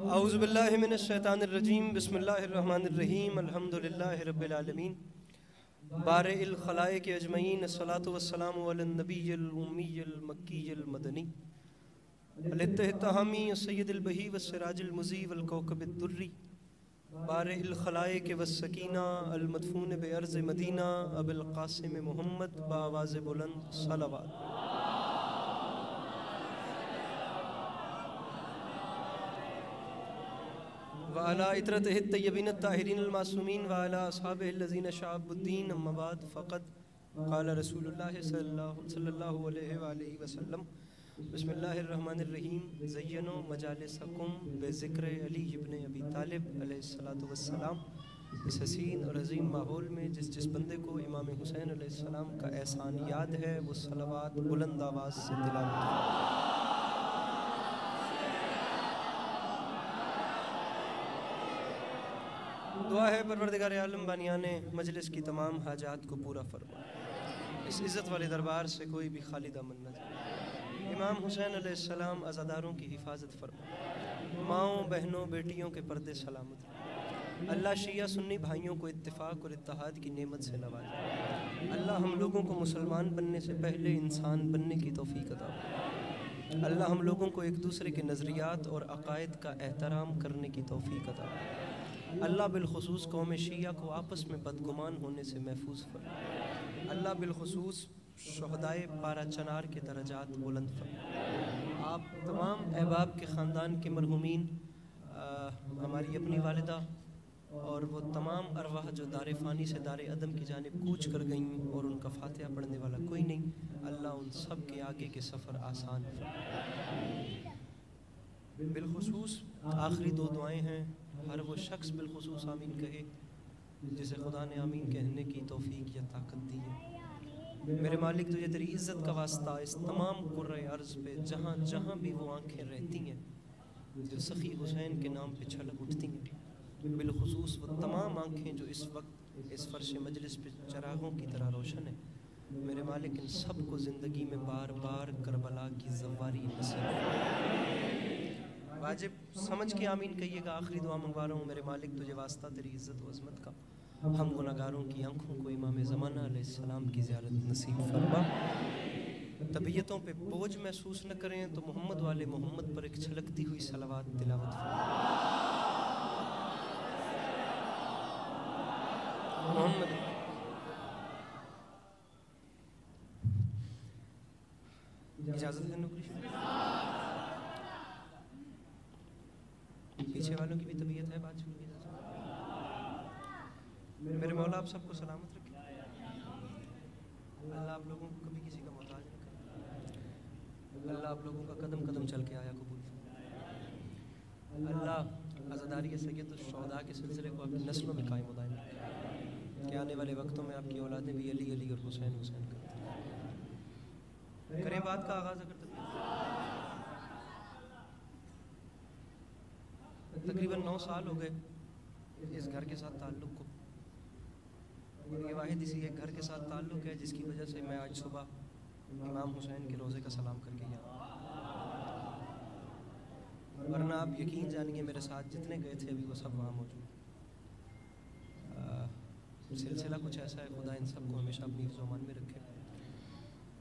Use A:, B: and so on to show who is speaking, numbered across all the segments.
A: औज़ुबिल्लाहि मिनश्शैतानिर्रजीम बिस्मिल्लाहिर्रहमानिर्रहीम अल्हम्दुलिल्लाहि रब्बिल आलमीन बारिइल खलाइक़ अजमईन अस्सलातु वस्सलामु अलन नबिय्यिल उम्मिय्यिल मक्किय्यिल मदनी अलित्तिहामी सय्यिदिल बही वस्सिराजिल मुज़ी वल कौकबिद दुर्री बारिइल खलाइक़ वस्सकीना अल मदफून बिअर्ज़ मदीना अबुल क़ासिम मुहम्मद बावाज़ बुलंद सलावत वाला इतरतिहि तय्यबीन ताहिरीन मासूमीन वाला अस्हाबिहिल्लज़ीन शअबुद्दीन अम्मा बाद फ़क़द क़ाला रसूलुल्लाह सल्लल्लाहु अलैहि वसल्लम बिस्मिल्लाहिर्रहमानिर्रहीम ज़य्यनु मजालिसकुम बिज़िक्र अली इब्न अबी तालिब अलैहिस्सलातु वस्सलाम। इस हसीन और अज़ीम माहौल में जिस बंदे को इमाम हुसैन अलैहिस्सलाम का एहसान याद है वो सलावत बुलंद आवाज़ से तिलावत दुआ है परवरदिगार आलम बानियाने मजलिस की तमाम हाजात को पूरा फरमा। इस इज़्ज़त वाले दरबार से कोई भी खाली दामन न जाए। इमाम हुसैन अलैहिस्सलाम अज़ादारों की हिफाजत फरमा। माओं बहनों बेटियों के पर्दे सलामत। अल्लाह शिया सुन्नी भाइयों को इत्तिफाक और इत्तेहाद की नेमत से नवाजे। अल्लाह हम लोगों को मुसलमान बनने से पहले इंसान बनने की तौफीक अता फरमा। अल्लाह हम लोगों को एक दूसरे के नज़रियात और अक़ायद का एहतराम करने की तौफीक अता फरमा। अल्लाह बिलखुसूस कौम शिया को आपस में बदगुमान होने से महफूज फरमा। अल्लाह बिलखुसूस शुहदाए पारा चनार के दरजात बुलंद फरमा। आप तमाम अहबाब के ख़ानदान के मरहूमीन, हमारी अपनी वालिदा और वो तमाम अरवाह जो दारे फ़ानी से दारे अदम की जानिब कूच कर गईं और उनका फ़ातिहा पढ़ने वाला कोई नहीं, अल्लाह उन सब के आगे के सफ़र आसान फरमा। बिलखुसूस आखिरी दो दुआएं हैं। हर वो शख्स बिलखुसूस आमीन कहे जिसे खुदा ने आमीन कहने की तौफीक या ताकत दी है। मेरे मालिक तुझे तेरी इज़्ज़त का वास्ता इस तमाम कुर्रे अर्ज़ पे जहाँ जहाँ भी वो आँखें रहती हैं जो सखी हुसैन के नाम पे छलक उठती हैं, बिलखुसूस वो तमाम आँखें जो इस वक्त इस फर्श मजलिस पे चरागों की तरह रोशन है, मेरे मालिक इन सब को ज़िंदगी में बार बार करबला की ज़वारी नसीब वाजिब समझ के आमीन कहिएगा। आखिरी दुआ मंगवा रहा हूँ मेरे मालिक तुझे वास्ता तेरी इज़्ज़त व अज़मत का, हम गुनाहगारों की आँखों को इमाम ज़माना अलैहिस्सलाम की ज़ियारत नसीब फरमा। तबीयतों पे बोझ महसूस न करें तो मोहम्मद वाले मोहम्मद पर एक छलकती हुई सलावत तिलावत मोहम्मद। इजाज़त है नौकरी पीछे वालों की भी तबीयत है, बात सुनिए। मेरे मौला आप सबको सलामत रखे। अल्लाह आप लोगों को कभी किसी का मोहताज न करे। अल्लाह आप लोगों का कदम कदम चल के आया कबूल। अल्लाह अज़ादारी सैयद शुहदा के सिलसिले को अपनी नस्लों में कायम दायम रखे कि आने वाले वक्तों में आपकी औलादें भी अली अली और हुसैन हुसैन करते करें। बात का आगाज़ अगर तकरीबन 9 साल हो गए इस घर के साथ ताल्लुक़ को। ये वाहिद इसी एक घर के साथ ताल्लुक़ है जिसकी वजह से मैं आज सुबह इमाम हुसैन के रोज़े का सलाम करके गया। वरना आप यकीन जानिए मेरे साथ जितने गए थे अभी वो सब वहाँ मौजूद। सिलसिला कुछ ऐसा है, खुदा इन सब को हमेशा अपनी ज़ुबान में रखे।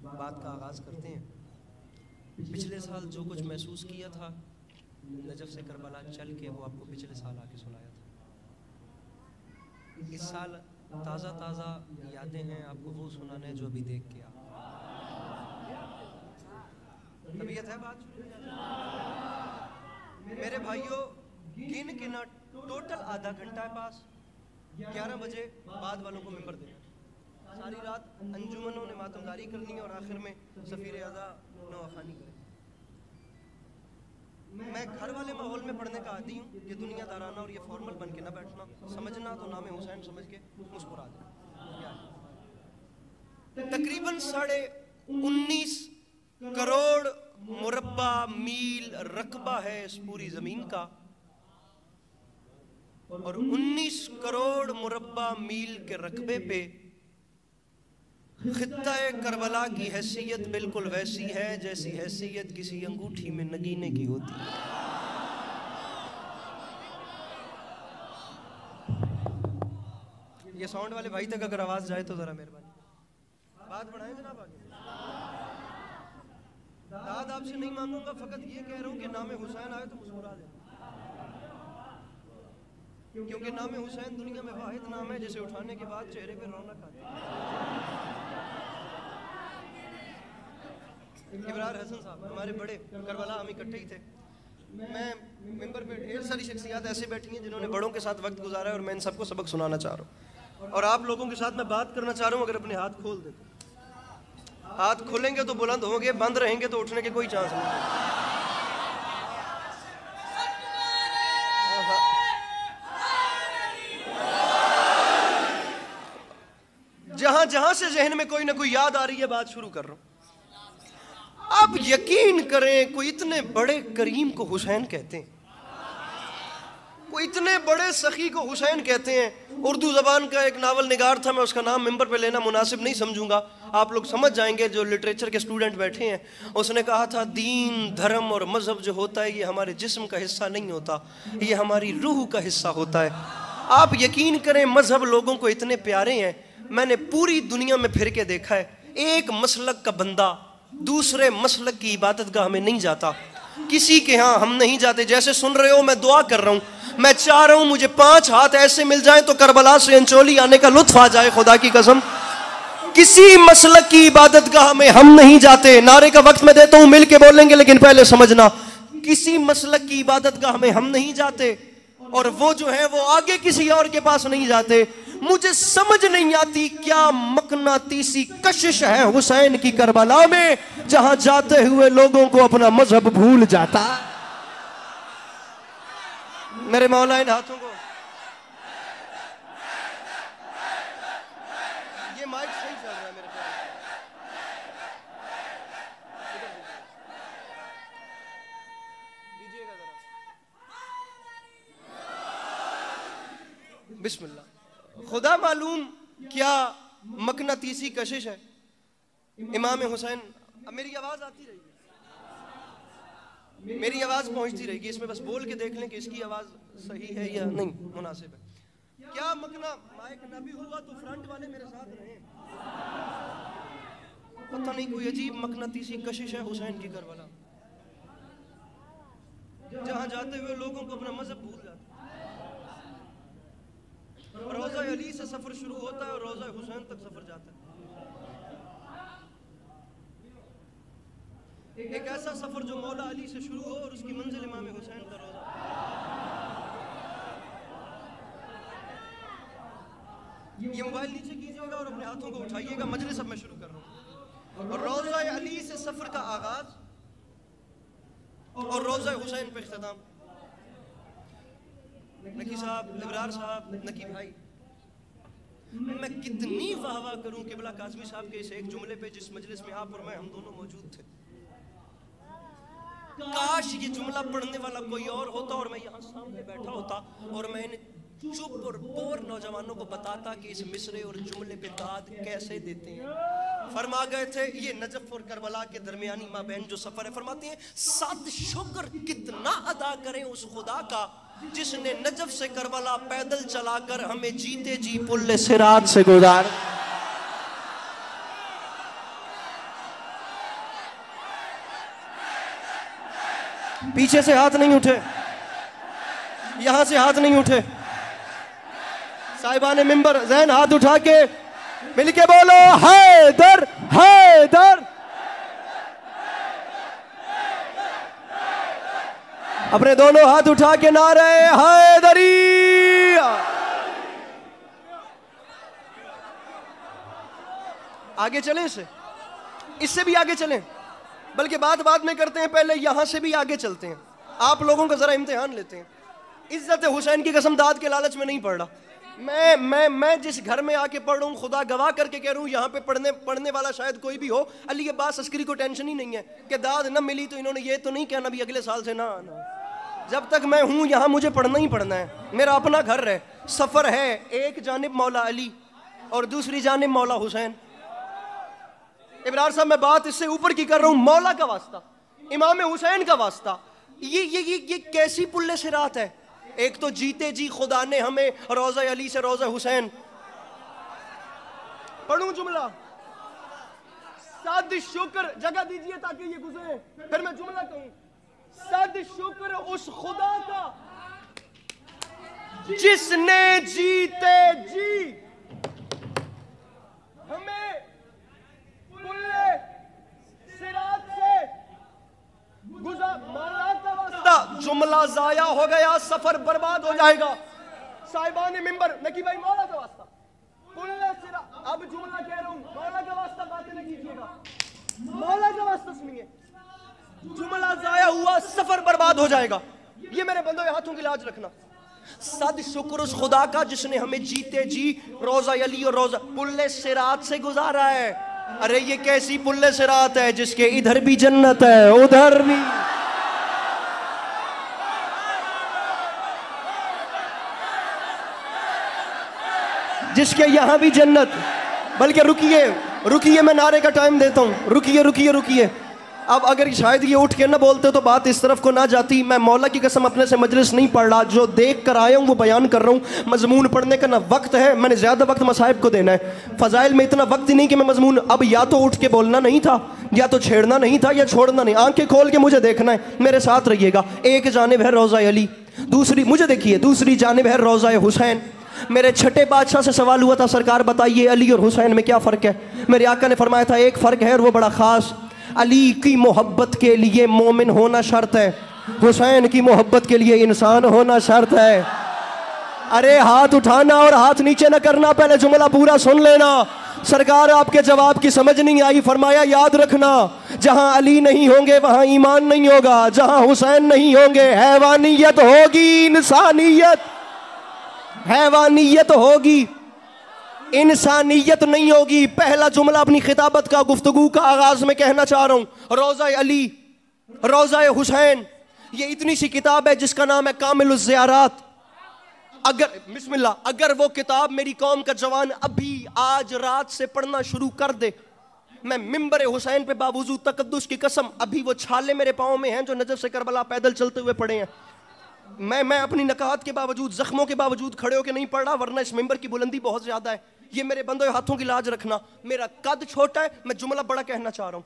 A: बात का आगाज़ करते हैं। पिछले साल जो कुछ महसूस किया था नजफ से करबला चल के वो आपको पिछले साल आके सुनाया था। इस साल ताज़ा ताज़ा यादें हैं आपको वो सुनाना है जो अभी देख के आप तबीयत है। बात मेरे भाइयों गिन के ना टोटल आधा घंटा है पास 11 बजे बाद वालों को मिंबर देना। सारी रात अंजुमनों ने मातमदारी करनी है और आखिर में सफ़ीर आज़ा नवाखानी करें। मैं घर वाले माहौल में पढ़ने का आदी हूँ कि दुनियादाराना और ये फॉर्मल बन के ना बैठना, समझना तो नाम हुसैन समझ के मुस्कुरा देना। तकरीबन 19.5 करोड़ मुरब्बा मील रकबा है इस पूरी ज़मीन का और 19 करोड़ मुरब्बा मील के रकबे पे खित्ता-ए करबला की हैसियत बिल्कुल वैसी है जैसी हैसियत किसी अंगूठी में नगीने की होती है। ये साउंड वाले भाई तक अगर आवाज जाए तो जरा मेहरबानी बात बढ़ाएं जनाब आगे। दाद आपसे नहीं मांगूंगा, फकत ये कह रहा हूँ कि नाम हुसैन आए तो मुस्कुरा दें, क्योंकि नाम हुसैन दुनिया में वाहिद नाम है जिसे उठाने के बाद चेहरे पे रौनक आती है। इब्रार हसन साहब हमारे बड़े करबला, हम इकट्ठे ही थे। मैं मिंबर पे ढेर सारी शख्सियात ऐसे बैठी हैं जिन्होंने बड़ों के साथ वक्त गुजारा है और मैं इन सबको सबक सुनाना चाह रहा हूँ और आप लोगों के साथ मैं बात करना चाह रहा हूँ। अगर अपने हाथ खोल देते, हाथ खोलेंगे तो बुलंद होंगे, बंद रहेंगे तो उठने के कोई चांस नहीं। जहां जहां से जहन में कोई ना कोई याद आ रही है, बात शुरू कर रहा हूं। आप यकीन करें, कोई इतने बड़े करीम को हुसैन कहते हैं, कोई इतने बड़े सखी को हुसैन कहते हैं। उर्दू ज़बान का एक नावल निगार था, मैं उसका नाम मिंबर पे लेना मुनासिब नहीं समझूंगा, आप लोग समझ जाएंगे जो लिटरेचर के स्टूडेंट बैठे हैं। उसने कहा था, दीन धर्म और मज़हब जो होता है ये हमारे जिस्म का हिस्सा नहीं होता, ये हमारी रूह का हिस्सा होता है। आप यकीन करें, मज़हब लोगों को इतने प्यारे हैं, मैंने पूरी दुनिया में फिर के देखा है, एक मसलक का बंदा दूसरे मसलक की इबादतगाह में नहीं जाता, किसी के यहाँ हम नहीं जाते। जैसे सुन रहे हो, मैं दुआ कर रहा हूँ, मैं चाह रहा हूँ मुझे 5 हाथ ऐसे मिल जाएं तो करबला से अंचोली आने का लुत्फ आ जाए, खुदा की कसम। किसी मसलक की इबादतगाह में हम नहीं जाते। नारे का वक्त मैं देता हूँ, मिल के बोलेंगे, लेकिन पहले समझना, किसी मसलक की इबादतगाह में हम नहीं जाते और वो जो है वो आगे किसी और के पास नहीं जाते। मुझे समझ नहीं आती क्या मकनातीसी कशिश है हुसैन की करबला में, जहां जाते हुए लोगों को अपना मजहब भूल जाता। मेरे मौला इन हाथों को, ये माइक सही चल रहा है मेरे ख्याल, दीजिएगा जरा, बिस्मिल्लाह। खुदा मालूम क्या मकनातीसी कशिश है इमाम हुसैन। अब मेरी आवाज आती रहेगी, मेरी आवाज पहुंचती रहेगी, इसमें बस बोल के देख लें कि इसकी आवाज सही है या नहीं, मुनासिब है क्या। मकना माइक ना भी हुआ तो फ्रंट वाले मेरे साथ रहे, पता नहीं कोई अजीब मकनातीसी कशिश है हुसैन की करबला, जहां जाते हुए लोगों को अपना मजहब भूल जाता है। रोज़ा अली से सफर शुरू होता है और रोज़ा हुसैन तक सफर जाता है। एक ऐसा सफर जो मौला अली से शुरू हो और उसकी मंजिल इमाम हुसैन का रोज़ा। ये मोबाइल नीचे कीजिएगा और अपने हाथों को उठाइएगा, मजलिस अब मैं शुरू कर रहा हूँ। और रोज़ा अली से सफर का आगाज और रोज़ा हुसैन पे इख्तिताम। नकी साहब, इब्रार साहब, नकी भाई, मैं कितनी वाह वाह करूं किबला काज़मी साहब के इस एक जुमले पे जिस मजलिस में आप और मैं हम दोनों मौजूद थे। काश ये जुमला पढ़ने वाला कोई और होता और मैं यहाँ सामने बैठा होता और मैं इन चुप और बोर नौजवानों को बताता कि इस मिसरे और जुमले पे दाद कैसे देते हैं। फरमा गए थे, ये नजफ और करबला के दरमियानी माँ बहन जो सफर है, फरमाते हैं, साथ शुक्र कितना अदा करें उस खुदा का जिसने नजफ से करबला पैदल चलाकर हमें जीते जी पुल्ले सिरात से गुजार। पीछे से हाथ नहीं उठे, यहां से हाथ नहीं उठे, साहिबाने मिंबर ज़हन हाथ उठा के मिलके बोलो, हैदर हैदर। अपने दोनों हाथ उठा के नारे हैदरी। आगे चलें, इससे भी आगे चलें, बल्कि बात में करते हैं, पहले यहां से भी आगे चलते हैं। आप लोगों का जरा इम्तिहान लेते हैं। इज्जत हुसैन की कसम दाद के लालच में नहीं पढ़ रहा मैं जिस घर में आके पढ़ रहा हूँ, खुदा गवाह करके कह रहा हूँ, यहाँ पे पढ़ने वाला शायद कोई भी हो, अली अब्बास अस्करी को टेंशन ही नहीं है कि दाद न मिली तो इन्होंने ये तो नहीं कहना भी अगले साल से ना आना। जब तक मैं हूँ यहाँ मुझे पढ़ना ही पढ़ना है, मेरा अपना घर है, सफ़र है, एक जानिब मौला अली और दूसरी जानिब मौला हुसैन। इब्रार साहब, मैं बात इससे ऊपर की कर रहा हूँ, मौला का वास्ता, इमाम हुसैन का वास्ता। ये कैसी पुल्ले सिरात है। एक तो जीते जी खुदा ने हमें रोज़ा अली से रोज़ा हुसैन,
B: पढ़ूं जुमला? सद शुक्र, जगह दीजिए ताकि ये गुजरे, फिर मैं जुमला कहूं। सद शुक्र उस खुदा का जिसने जीते जी हमें पुल्ले सिरात से गुजार। मौला का वास्ता, जुमला जाया हो गया, सफर बर्बाद हो जाएगा। साहिबान मिंबर, नकी भाई मौला का वास्ता, पुल्ले सिरात। अब जुमला कह रहा हूं, मौला का वास्ता बातें नहीं कीजिएगा, मौला का वास्ता सुनिए। जुमला जाया हुआ, सफर बर्बाद हो जाएगा। ये मेरे बंदों हाथों की लाज रखना। सद शुक्र उस खुदा का जिसने हमें जीते जी रोजा अली और रोजा पुल्ले सिरात से गुजारा है। अरे ये कैसी पुल्ले सिरात है जिसके इधर भी जन्नत है उधर भी। जिसके यहां भी जन्नत, बल्कि रुकिए रुकिए, मैं नारे का टाइम देता हूं, रुकिए रुकिए रुकिए। अब अगर शायद ये उठ के ना बोलते तो बात इस तरफ को ना जाती। मैं मौला की कसम अपने से मजलिस नहीं पढ़ रहा, जो देख कर आया हूँ वो बयान कर रहा हूँ। मजमून पढ़ने का ना वक्त है, मैंने ज़्यादा वक्त मसाहिब को देना है। फ़ज़ाइल में इतना वक्त ही नहीं कि मैं मजमून, अब या तो उठ के बोलना नहीं था, या तो छेड़ना नहीं था, या छोड़ना नहीं। आंखें खोल के मुझे देखना है, मेरे साथ रहिएगा। एक जानिब है रोज़ा अली, दूसरी मुझे देखिए, दूसरी जानिब है रोज़ा हुसैन। मेरे छठे बादशाह से सवाल हुआ था, सरकार बताइए अली और हुसैन में क्या फ़र्क है? मेरे आका ने फरमाया था एक फ़र्क है और वो बड़ा ख़ास, अली की मोहब्बत के लिए मोमिन होना शर्त है, हुसैन की मोहब्बत के लिए इंसान होना शर्त है। अरे हाथ उठाना और हाथ नीचे न करना, पहले जुमला पूरा सुन लेना। सरकार आपके जवाब की समझ नहीं आई, फरमाया याद रखना, जहां अली नहीं होंगे वहां ईमान नहीं होगा, जहां हुसैन नहीं होंगे हैवानियत होगी, इंसानियत, हैवानियत होगी, इंसानियत नहीं होगी। पहला जुमला अपनी खिताबत का, गुफ्तगू का आगाज में कहना चाह रहा हूं, रोज़ा अली, रोज़ा हुसैन, ये इतनी सी किताब है जिसका नाम है कामिलुज़ ज़ियारात। अगर बिस्मिल्लाह, अगर वो किताब मेरी कौम का जवान अभी आज रात से पढ़ना शुरू कर दे, मैं मिंबर हुसैन पे बावजूद तकद्दुस की कसम, अभी वो छाले मेरे पाँव में हैं जो नजफ से करबला पैदल चलते हुए पड़े हैं। मैं अपनी नकात के बावजूद, जख्मों के बावजूद खड़े होकर नहीं पढ़ रहा, वरना इस मिंबर की बुलंदी बहुत ज्यादा है। ये मेरे बंदों हाथों की लाज रखना, मेरा कद छोटा है, मैं जुमला बड़ा कहना चाह रहा हूँ।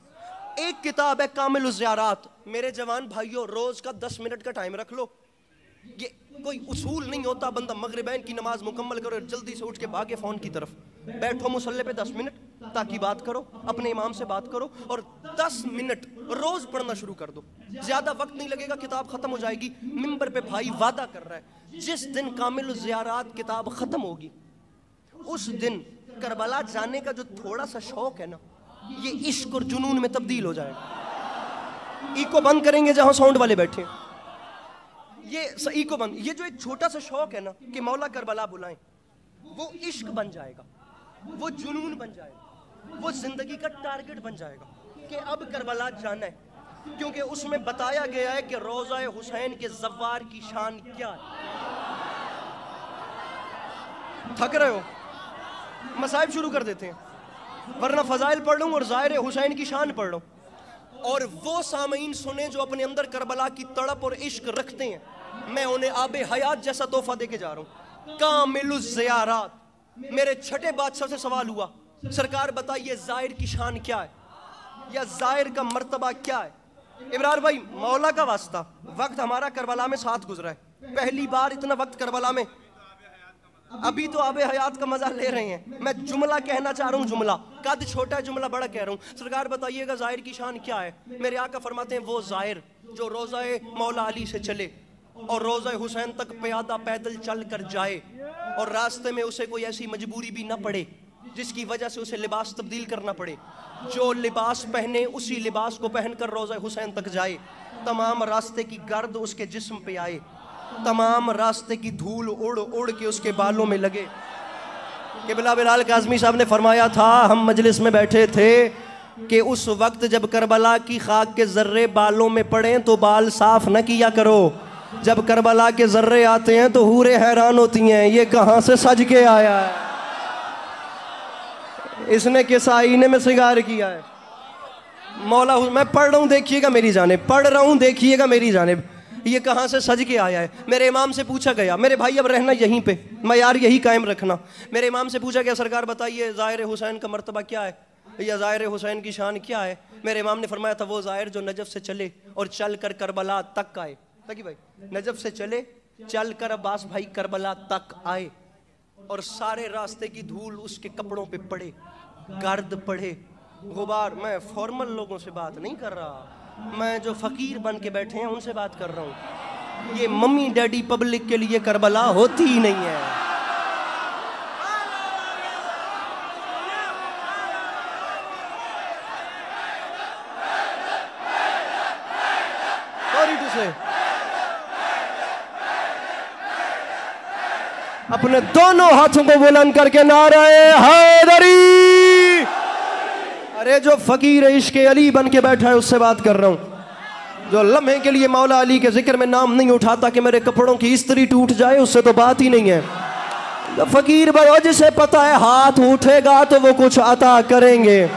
B: एक किताब है कामिलुज़ ज़ियारात। मेरे जवान भाइयों, रोज का 10 मिनट का टाइम रख लो। ये कोई उसूल नहीं होता बंदा मगरिबैन की नमाज मुकम्मल करो और जल्दी से उठ के भागे फोन की तरफ। बैठो मुसल्ले पे 10 मिनट ताकि बात करो, अपने इमाम से बात करो और 10 मिनट रोज पढ़ना शुरू कर दो। ज्यादा वक्त नहीं लगेगा, किताब खत्म हो जाएगी। मिंबर पे भाई वादा कर रहा है, जिस दिन कामिलुज़ ज़ियारात किताब खत्म होगी उस दिन करबला जाने का जो थोड़ा सा शौक है ना, ये इश्क और जुनून में तब्दील हो जाएगा। इको बंद करेंगे जहां साउंड वाले बैठे, ये इको बंद। ये जो एक छोटा सा शौक है ना कि मौला करबला बुलाएं, वो इश्क बन जाएगा, वो जुनून बन जाएगा, वो जिंदगी का टारगेट बन जाएगा कि अब करबला जाना है। क्योंकि उसमें बताया गया है कि रोज़ा हुसैन के ज़व्वार की शान क्या है। थक रहे हो? मसाइब शुरू कर देते हैं, वरना फजाइल पढ़ लूँ और ज़ाहिर हुसैन की शान पढ़ लूँ। और वो सामीन सुने जो अपने अंदर करबला की तड़प और इश्क रखते हैं, मैं उन्हें आबे हयात जैसा तोहफा देके जा रहा हूँ। कामिलुज़ ज़ियारात। मेरे छठे बादशाह से सवाल हुआ, सरकार बताइए ज़ाहिर की शान क्या है, या ज़ाहिर का मर्तबा क्या है? इब्रार भाई मौला का वास्ता, वक्त हमारा करबला में साथ गुजरा है, पहली बार इतना वक्त करबला में, अभी तो आबे हयात का मजा ले रहे हैं। मैं जुमला कहना चाह रहा हूँ, जुमला कद छोटा है, जुमला बड़ा कह रहा हूँ। सरकार बताइएगा ज़ाहिर की शान क्या है? मेरे आका फरमाते हैं, वो ज़ाहिर जो रोज़ाए मौला अली से चले और रोज़ाए हुसैन तक प्यादा पैदल चल कर जाए और रास्ते में उसे कोई ऐसी मजबूरी भी ना पड़े जिसकी वजह से उसे लिबास तब्दील करना पड़े, जो लिबास पहने उसी लिबास को पहनकर रोज़ा हुसैन तक जाए, तमाम रास्ते की गर्द उसके जिस्म पे आए, तमाम रास्ते की धूल उड़ उड़ के उसके बालों में लगे। क़िबला बिलाल काज़मी साहब ने फरमाया था, हम मजलिस में बैठे थे कि उस वक्त जब करबला की खाक के ज़र्रे बालों में पड़े तो बाल साफ न किया करो, जब करबला के ज़र्रे आते हैं तो हूरें हैरान होती हैं, ये कहाँ से सज के आया है, इसने किस आईने में सिंगार किया है। मौला मैं पढ़ रहा हूँ देखिएगा मेरी जानिब, पढ़ रहा हूँ देखिएगा मेरी जानिब। ये कहाँ से सज के आया है? मेरे इमाम से पूछा गया, मेरे भाई अब रहना यहीं पे, मैं यार यही कायम रखना। मेरे इमाम से पूछा गया, सरकार बताइए ज़ाहिर हुसैन का मर्तबा क्या है या ज़ाहिर हुसैन की शान क्या है? मेरे इमाम ने फरमाया था, वो ज़ाहिर जो नजफ से चले और चल कर करबला तक आए। तकी भाई, नजफ से चले चल कर अब्बास भाई करबला तक आए और सारे रास्ते की धूल उसके कपड़ों पे पड़े, गर्द पड़े, गुबार। मैं फॉर्मल लोगों से बात नहीं कर रहा, मैं जो फकीर बन के बैठे हैं उनसे बात कर रहा हूँ। ये मम्मी डैडी पब्लिक के लिए करबला होती ही नहीं है। सॉरी टू से, अपने दोनों हाथों को बुलंद करके नारे हैदरी। अरे जो फकीर इश्क अली बन के बैठा है उससे बात कर रहा हूं। जो लम्हे के लिए मौला अली के जिक्र में नाम नहीं उठाता कि मेरे कपड़ों की इस्त्री टूट जाए, उससे तो बात ही नहीं है। जो फकीर बनो जिसे पता है हाथ उठेगा तो वो कुछ अता करेंगे।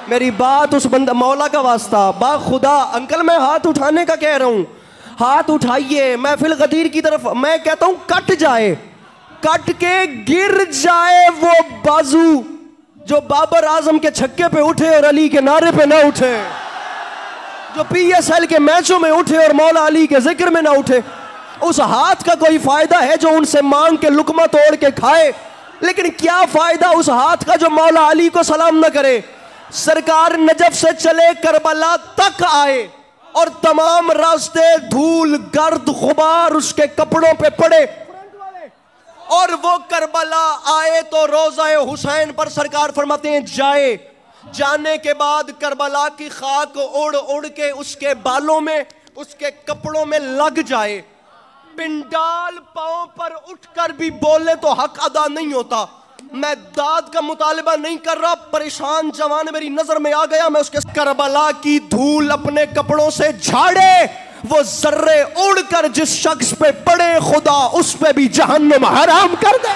B: मेरी बात उस बंदा मौला का वास्ता बा खुदा। अंकल मैं हाथ उठाने का कह रहा हूं, हाथ उठाइए महफिल गदीर की तरफ। मैं कहता हूं कट जाए, कट के गिर जाए वो बाजू जो बाबर आजम के छक्के पे उठे और अली के नारे पे ना उठे, जो PSL के मैचों में उठे और मौला अली के जिक्र में ना उठे। उस हाथ का कोई फायदा है जो उनसे मांग के लुकमा तोड़ के खाए, लेकिन क्या फायदा उस हाथ का जो मौला अली को सलाम ना करे। सरकार नजफ से चले करबला तक आए और तमाम रास्ते धूल गर्द गुबार उसके कपड़ों पे पड़े और वो करबला आए तो रोज़ा हुसैन पर सरकार फरमाते हैं जाए। जाने के बाद करबला की खाक उड़ उड़ के उसके बालों में उसके कपड़ों में लग जाए। पिंडाल पांव पर उठकर भी बोले तो हक अदा नहीं होता। मैं दाद का मुतालिबा नहीं कर रहा, परेशान जवान मेरी नजर में आ गया, मैं उसके करबला की धूल अपने कपड़ों से झाड़े, वो जर्रे उड़कर जिस शख्स पे पड़े खुदा उस पे भी जहन्नुम हराम कर दे।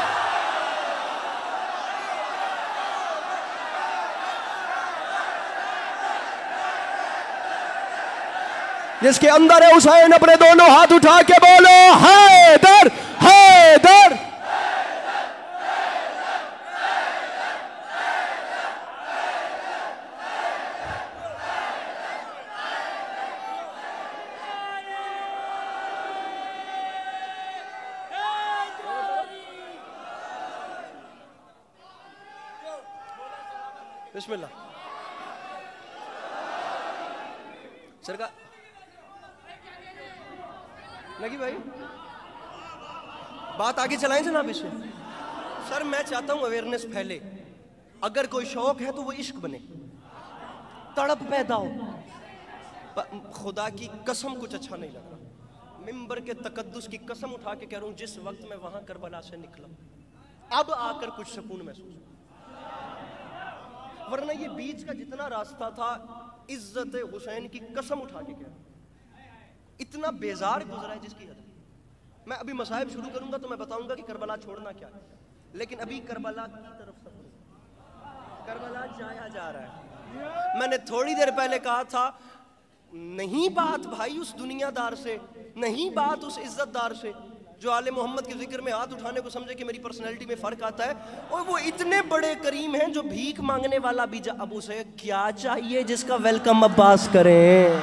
B: जिसके अंदर है हुसैन अपने दोनों हाथ उठा के बोलो हैदर हैदर। बिस्मिल्लाह। सरकार लगी भाई, बात आगे चलाएं जनाब इससे। सर मैं चाहता हूं अवेयरनेस फैले। अगर कोई शौक है तो वो इश्क बने, तड़प पैदा हो। खुदा की कसम कुछ अच्छा नहीं लग रहा। मिंबर के तकद्दुस की कसम उठा के कह रहा हूं, जिस वक्त मैं वहां करबला से निकला अब आकर कुछ सुकून महसूस, वरना ये बीच का जितना रास्ता था इज्जत हुसैन की कसम उठा के कह रहा हूं इतना बेजार गुजरा है जिसकी हद। मैं अभी मसाइब शुरू करूंगा तो मैं बताऊंगा कि करबला छोड़ना क्या है, लेकिन अभी करबला की तरफ सफर, करबला जाया जा रहा है। मैंने थोड़ी देर पहले कहा था नहीं बात भाई उस दुनियादार से, नहीं बात उस इज्जतदार से जो आले मोहम्मद के जिक्र में हाथ उठाने को समझे कि मेरी पर्सनैलिटी में फर्क आता है, और वो इतने बड़े करीम हैं जो भीख मांगने वाला भी अब उसे क्या चाहिए जिसका वेलकम अब्बास करें।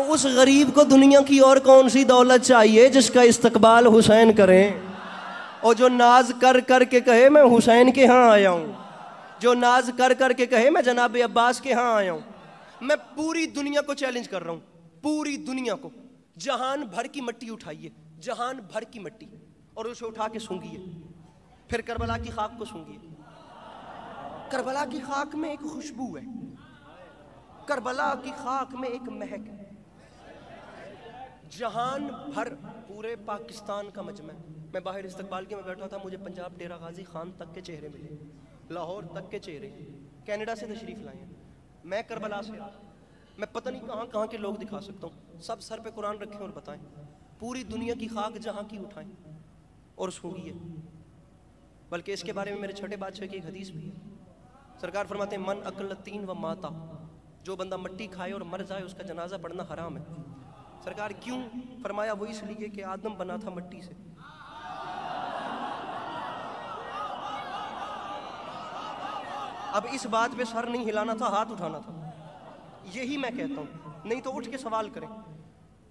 B: उस गरीब को दुनिया की और कौन सी दौलत चाहिए जिसका इस्तकबाल हुसैन करें। और जो नाज कर कर के कहे मैं हुसैन के यहाँ आया हूँ, जो नाज कर कर के कहे मैं जनाब अब्बास के यहाँ आया हूँ। मैं पूरी दुनिया को चैलेंज कर रहा हूँ, पूरी दुनिया को, जहान भर की मिट्टी उठाइए, जहान भर की मिट्टी, और उसे उठा के सूंघिए, फिर करबला की खाक को सूंघिए। करबला की खाक में एक खुशबू है, करबला की खाक में एक महक है। जहान भर पूरे पाकिस्तान का मजमा। मैं बाहर इस्तकबाल के में बैठा था, मुझे पंजाब डेरा गाजी खान तक के चेहरे मिले, लाहौर तक के चेहरे, कनाडा से तशरीफ लाए हैं। मैं करबला से, मैं पता नहीं कहाँ कहाँ के लोग दिखा सकता हूँ। सब सर पे कुरान रखें और बताएं, पूरी दुनिया की खाक जहाँ की उठाएं और सूंघिए। बल्कि इसके बारे में मेरे छोटे बादशाह की एक हदीस भी है। सरकार फरमाते हैं मन अकल तीन व माता, जो बंदा मिट्टी खाए और मर जाए उसका जनाजा पढ़ना हराम है। सरकार क्यों? फरमाया वो इसलिए कि आदम बना था मिट्टी से। अब इस बात पे सर नहीं हिलाना था, हाथ उठाना था। यही मैं कहता हूँ, नहीं तो उठ के सवाल करें।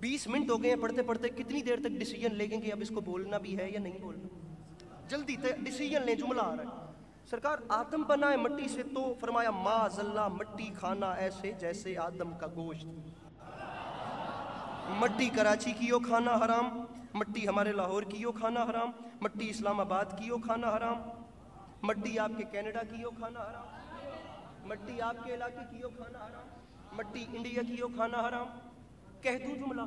B: 20 मिनट हो गए हैं पढ़ते पढ़ते, कितनी देर तक डिसीजन लेंगे कि अब इसको बोलना भी है या नहीं बोलना? जल्दी डिसीजन लें, जुमला आ रहा है। सरकार आदम बना है मिट्टी से, तो फरमाया माज़ल्ला मिट्टी खाना ऐसे जैसे आदम का गोश्त। मिट्टी कराची की यो खाना हराम, मिट्टी हमारे लाहौर की यो खाना हराम, मिट्टी इस्लामाबाद की यो खाना हराम, मिट्टी आपके कनाडा की यो खाना हराम, मिट्टी आपके इलाके की यो खाना हराम, मिट्टी इंडिया की यो खाना हराम। कह दूं जुमला,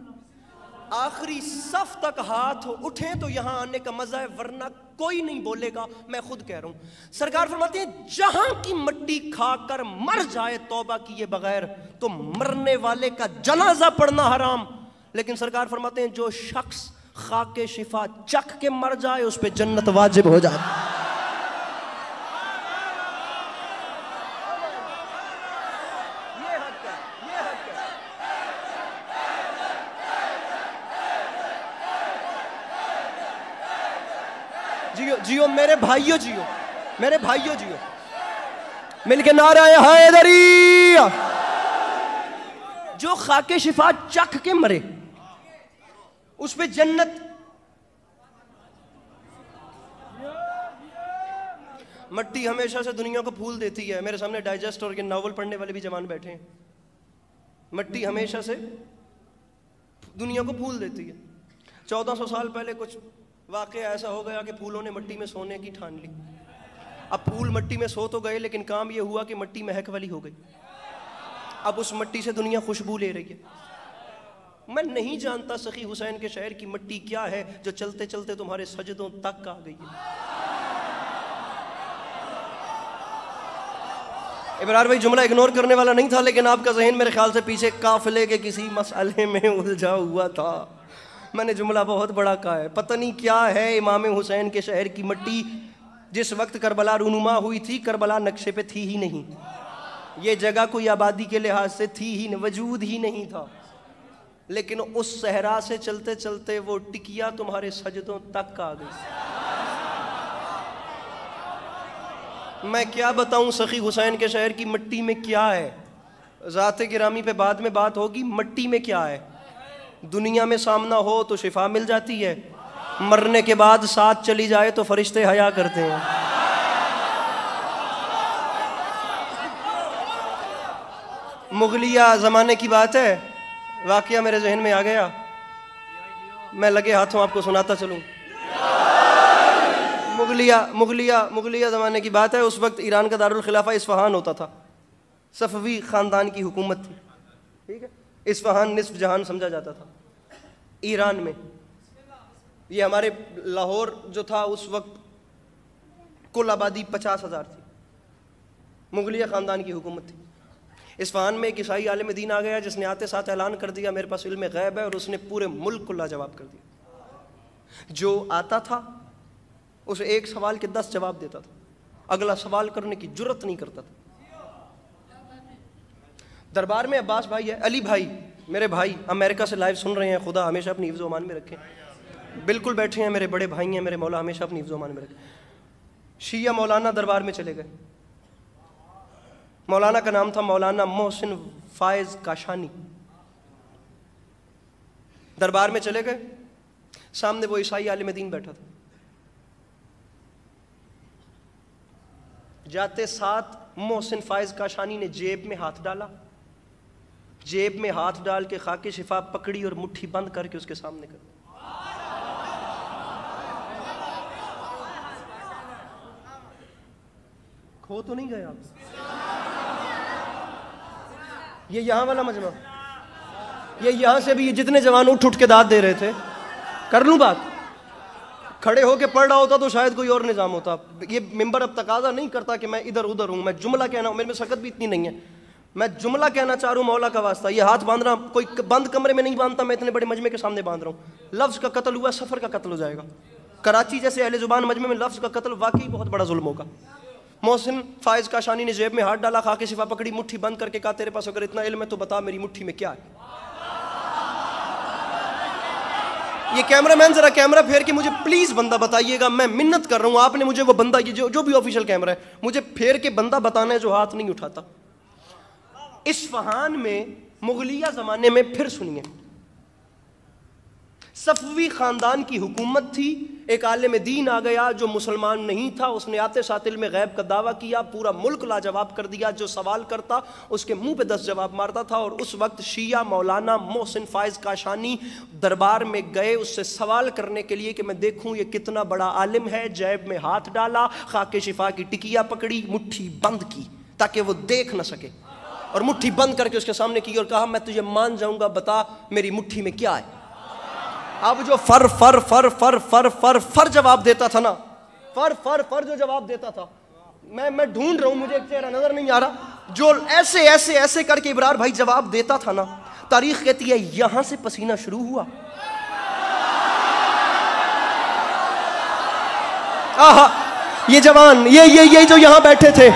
B: आखिरी सफ तक हाथ उठे तो यहां आने का मजा है, वरना कोई नहीं बोलेगा। मैं खुद कह रहा हूं। सरकार फरमाते हैं जहां की मिट्टी खाकर मर जाए तौबा किए बगैर, तो मरने वाले का जनाजा पढ़ना हराम। लेकिन सरकार फरमाते हैं जो शख्स खाके शिफा चख के मर जाए उस पे जन्नत वाजिब हो जाए। जियो जियो मेरे भाइयों, जियो मेरे भाइयों, जियो मिलके नारा हैदरी। जो खाके शिफा चख के मरे उस पे जन्नत। मिट्टी हमेशा से दुनिया को फूल देती है। मेरे सामने डाइजेस्ट और के नावल पढ़ने वाले भी जवान बैठे हैं। मिट्टी हमेशा से दुनिया को फूल देती है। 1400 साल पहले कुछ वाकया ऐसा हो गया कि फूलों ने मिट्टी में सोने की ठान ली। अब फूल मिट्टी में सो तो गए, लेकिन काम ये हुआ कि मिट्टी महक वाली हो गई। अब उस मिट्टी से दुनिया खुशबू ले रही है। मैं नहीं जानता सखी हुसैन के शहर की मिट्टी क्या है जो चलते चलते तुम्हारे सजदों तक आ गई है। इब्रार भाई जुमला इग्नोर करने वाला नहीं था, लेकिन आपका ज़हन मेरे ख्याल से पीछे काफिले के किसी मसले में उलझा हुआ था। मैंने जुमला बहुत बड़ा कहा है। पता नहीं क्या है इमाम हुसैन के शहर की मिट्टी। जिस वक्त करबला रूनुमा हुई थी, करबला नक्शे पे थी ही नहीं। ये जगह कोई आबादी के लिहाज से थी ही नहीं, वजूद ही नहीं था। लेकिन उस सहरा से चलते चलते वो टिकिया तुम्हारे सजदों तक आ गई। मैं क्या बताऊं सखी हुसैन के शहर की मिट्टी में क्या है। ज़ाते गिरामी पे बाद में बात होगी। मिट्टी में क्या है? दुनिया में सामना हो तो शिफा मिल जाती है, मरने के बाद साथ चली जाए तो फरिश्ते हया करते हैं। मुगलिया ज़माने की बात है, वाकया मेरे जहन में आ गया। मैं लगे हाथों आपको सुनाता चलूं। मुगलिया ज़माने की बात है। उस वक्त ईरान का दारुल खिलाफा इस्फहान होता था। सफवी ख़ानदान की हुकूमत थी, ठीक है। इस्फहान निस्फ जहान समझा जाता था ईरान में। ये हमारे लाहौर जो था उस वक्त कुल आबादी 50,000 थी। मुगलिया ख़ानदान की हुकूमत थी। इस्फहान में एक ईसाई आलिम दीन आ गया जिसने आते साथ ऐलान कर दिया मेरे पास इल्म गैब है, और उसने पूरे मुल्क को लाजवाब कर दिया। जो आता था उसे एक सवाल के 10 जवाब देता था, अगला सवाल करने की जुर्रत नहीं करता था। दरबार में अब्बास भाई है, अली भाई मेरे भाई अमेरिका से लाइव सुन रहे हैं, खुदा हमेशा अपनी हिफ्ज़ ओमान में रखे। बिल्कुल बैठे हैं, मेरे बड़े भाई हैं, मेरे मौला हमेशा अपनी हिफ्ज़ ओमान में रखे। शिया मौलाना दरबार में चले गए। मौलाना का नाम था मौलाना मोहसिन फायज काशानी। दरबार में चले गए, सामने वो ईसाई आलिम दीन बैठा था। जाते साथ मोहसिन फायज काशानी ने जेब में हाथ डाला, जेब में हाथ डाल के खाके शिफा पकड़ी और मुट्ठी बंद करके उसके सामने कर दी। खो तो नहीं गए आप? ये यहां वाला मजमा, ये यहां से भी जितने जवान उठ उठ के दाद दे रहे थे। कर लूं बात? खड़े होके पढ़ रहा होता तो शायद कोई और निज़ाम होता। ये मिंबर अब तकाजा नहीं करता कि मैं इधर उधर हूं। मैं जुमला कहना हूं, मेरे में सकत भी इतनी नहीं है। मैं जुमला कहना चाह रहा हूं मौला का वास्ता। ये हाथ बांधना कोई बंद कमरे में नहीं बांधता, मैं इतने बड़े मजमे के सामने बांध रहा हूं। लफ्ज़ का कत्ल हुआ, सफ़र का कत्ल हो जाएगा। कराची जैसे अहले ज़ुबान मजमे में लफ्ज़ का कत्ल वाकई बहुत बड़ा जुल्म होगा। मोहसिन फायज काशानी ने जेब में हाथ डाला, खाके शिफा पकड़ी, मुट्ठी बंद करके कहा तेरे पास अगर इतना इल्म है तो बता मेरी मुट्ठी में क्या है। ये कैमरामैन जरा कैमरा फेर के मुझे प्लीज बंदा बताइएगा, मैं मिन्नत कर रहा हूं, आपने मुझे वो बंदा, ये जो भी ऑफिशियल कैमरा है, मुझे फेर के बंदा बताना है जो हाथ नहीं उठाता। इस्फहान में मुगलिया जमाने में, फिर सुनिए, सफवी खानदान की हुकूमत थी। एक आलिम दीन आ गया जो मुसलमान नहीं था, उसने आते सातिल में गैब का दावा किया, पूरा मुल्क लाजवाब कर दिया। जो सवाल करता उसके मुंह पे 10 जवाब मारता था। और उस वक्त शिया मौलाना मोहसिन फायज काशानी दरबार में गए उससे सवाल करने के लिए कि मैं देखूं ये कितना बड़ा आलिम है। जेब में हाथ डाला, खाके शिफा की टिकिया पकड़ी, मुट्ठी बंद की ताकि वो देख ना सके, और मुट्ठी बंद करके उसके सामने की और कहा, मैं तुझे मान जाऊंगा, बता मेरी मुट्ठी में क्या है। अब जो फर फर फर फर फर फर फर जवाब देता था ना, फर फर फर जो जवाब देता था, मैं ढूंढ रहा हूं, मुझे एक चेहरा नजर नहीं आ रहा, जो ऐसे ऐसे ऐसे करके इब्रार भाई जवाब देता था ना, तारीख कहती है यहां से पसीना शुरू हुआ। आहा, ये जवान, ये जो यहां बैठे थे,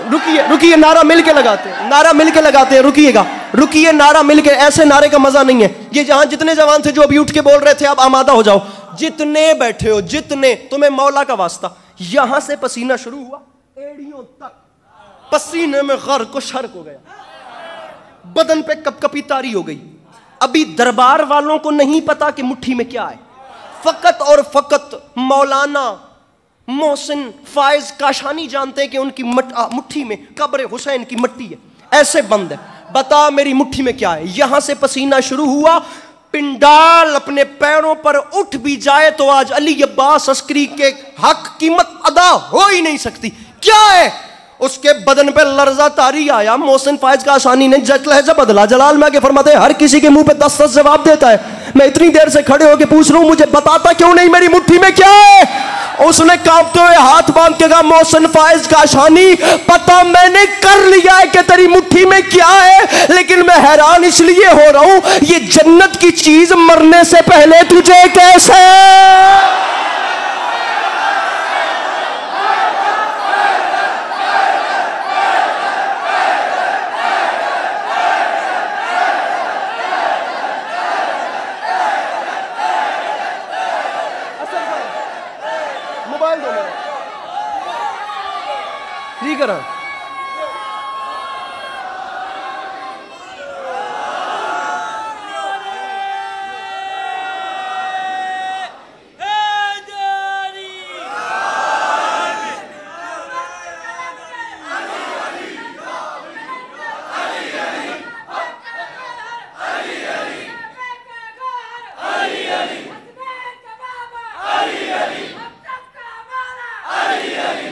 B: रुकिए रुकिए, नारा मिलके लगाते हैं, नारा मिलके लगाते हैं, रुकिएगा रुकिए, नारा मिलके, ऐसे नारे का मजा नहीं है। ये जहां जितने जवान थे जो अभी उठ के बोल रहे थे, आप आमादा हो जाओ, जितने बैठे हो, जितने, तुम्हें मौला का वास्ता, यहां से पसीना शुरू हुआ, एड़ियों तक पसीने में गर्क को शर्क हो गया, बदन पे कपकपी तारी हो गई। अभी दरबार वालों को नहीं पता कि मुट्ठी में क्या है, फकत और फकत मौलाना मोहसिन फायज काशानी जानते हैं कि उनकी मुट्ठी में कब्र हुसैन की मट्टी है, ऐसे बंद है। बता मेरी मुट्ठी में क्या है। यहां से पसीना शुरू हुआ, पिंडाल अपने पैरों पर उठ भी जाए तो आज अली अब्बास अस्करी के हक कीमत अदा हो ही नहीं सकती। क्या है? उसके बदन पे लर्जा तारी आया। मोहसिन फायज काशानी ने लहजा बदला, जलाल में आके फरमाते हैं हर किसी के मुंह पे 10-10 जवाब देता है, मैं इतनी देर से खड़े होके पूछ रहा हूं मुझे बताता क्यों नहीं मेरी मुट्ठी में क्या है। उसने कांपते हुए हाथ बांध के कहा, मोहसिन फायज काशानी, पता मैंने कर लिया है कि तेरी मुट्ठी में क्या है, लेकिन मैं हैरान इसलिए हो रहा हूं, ये जन्नत की चीज मरने से पहले तुझे कैसे। ठीक है ना?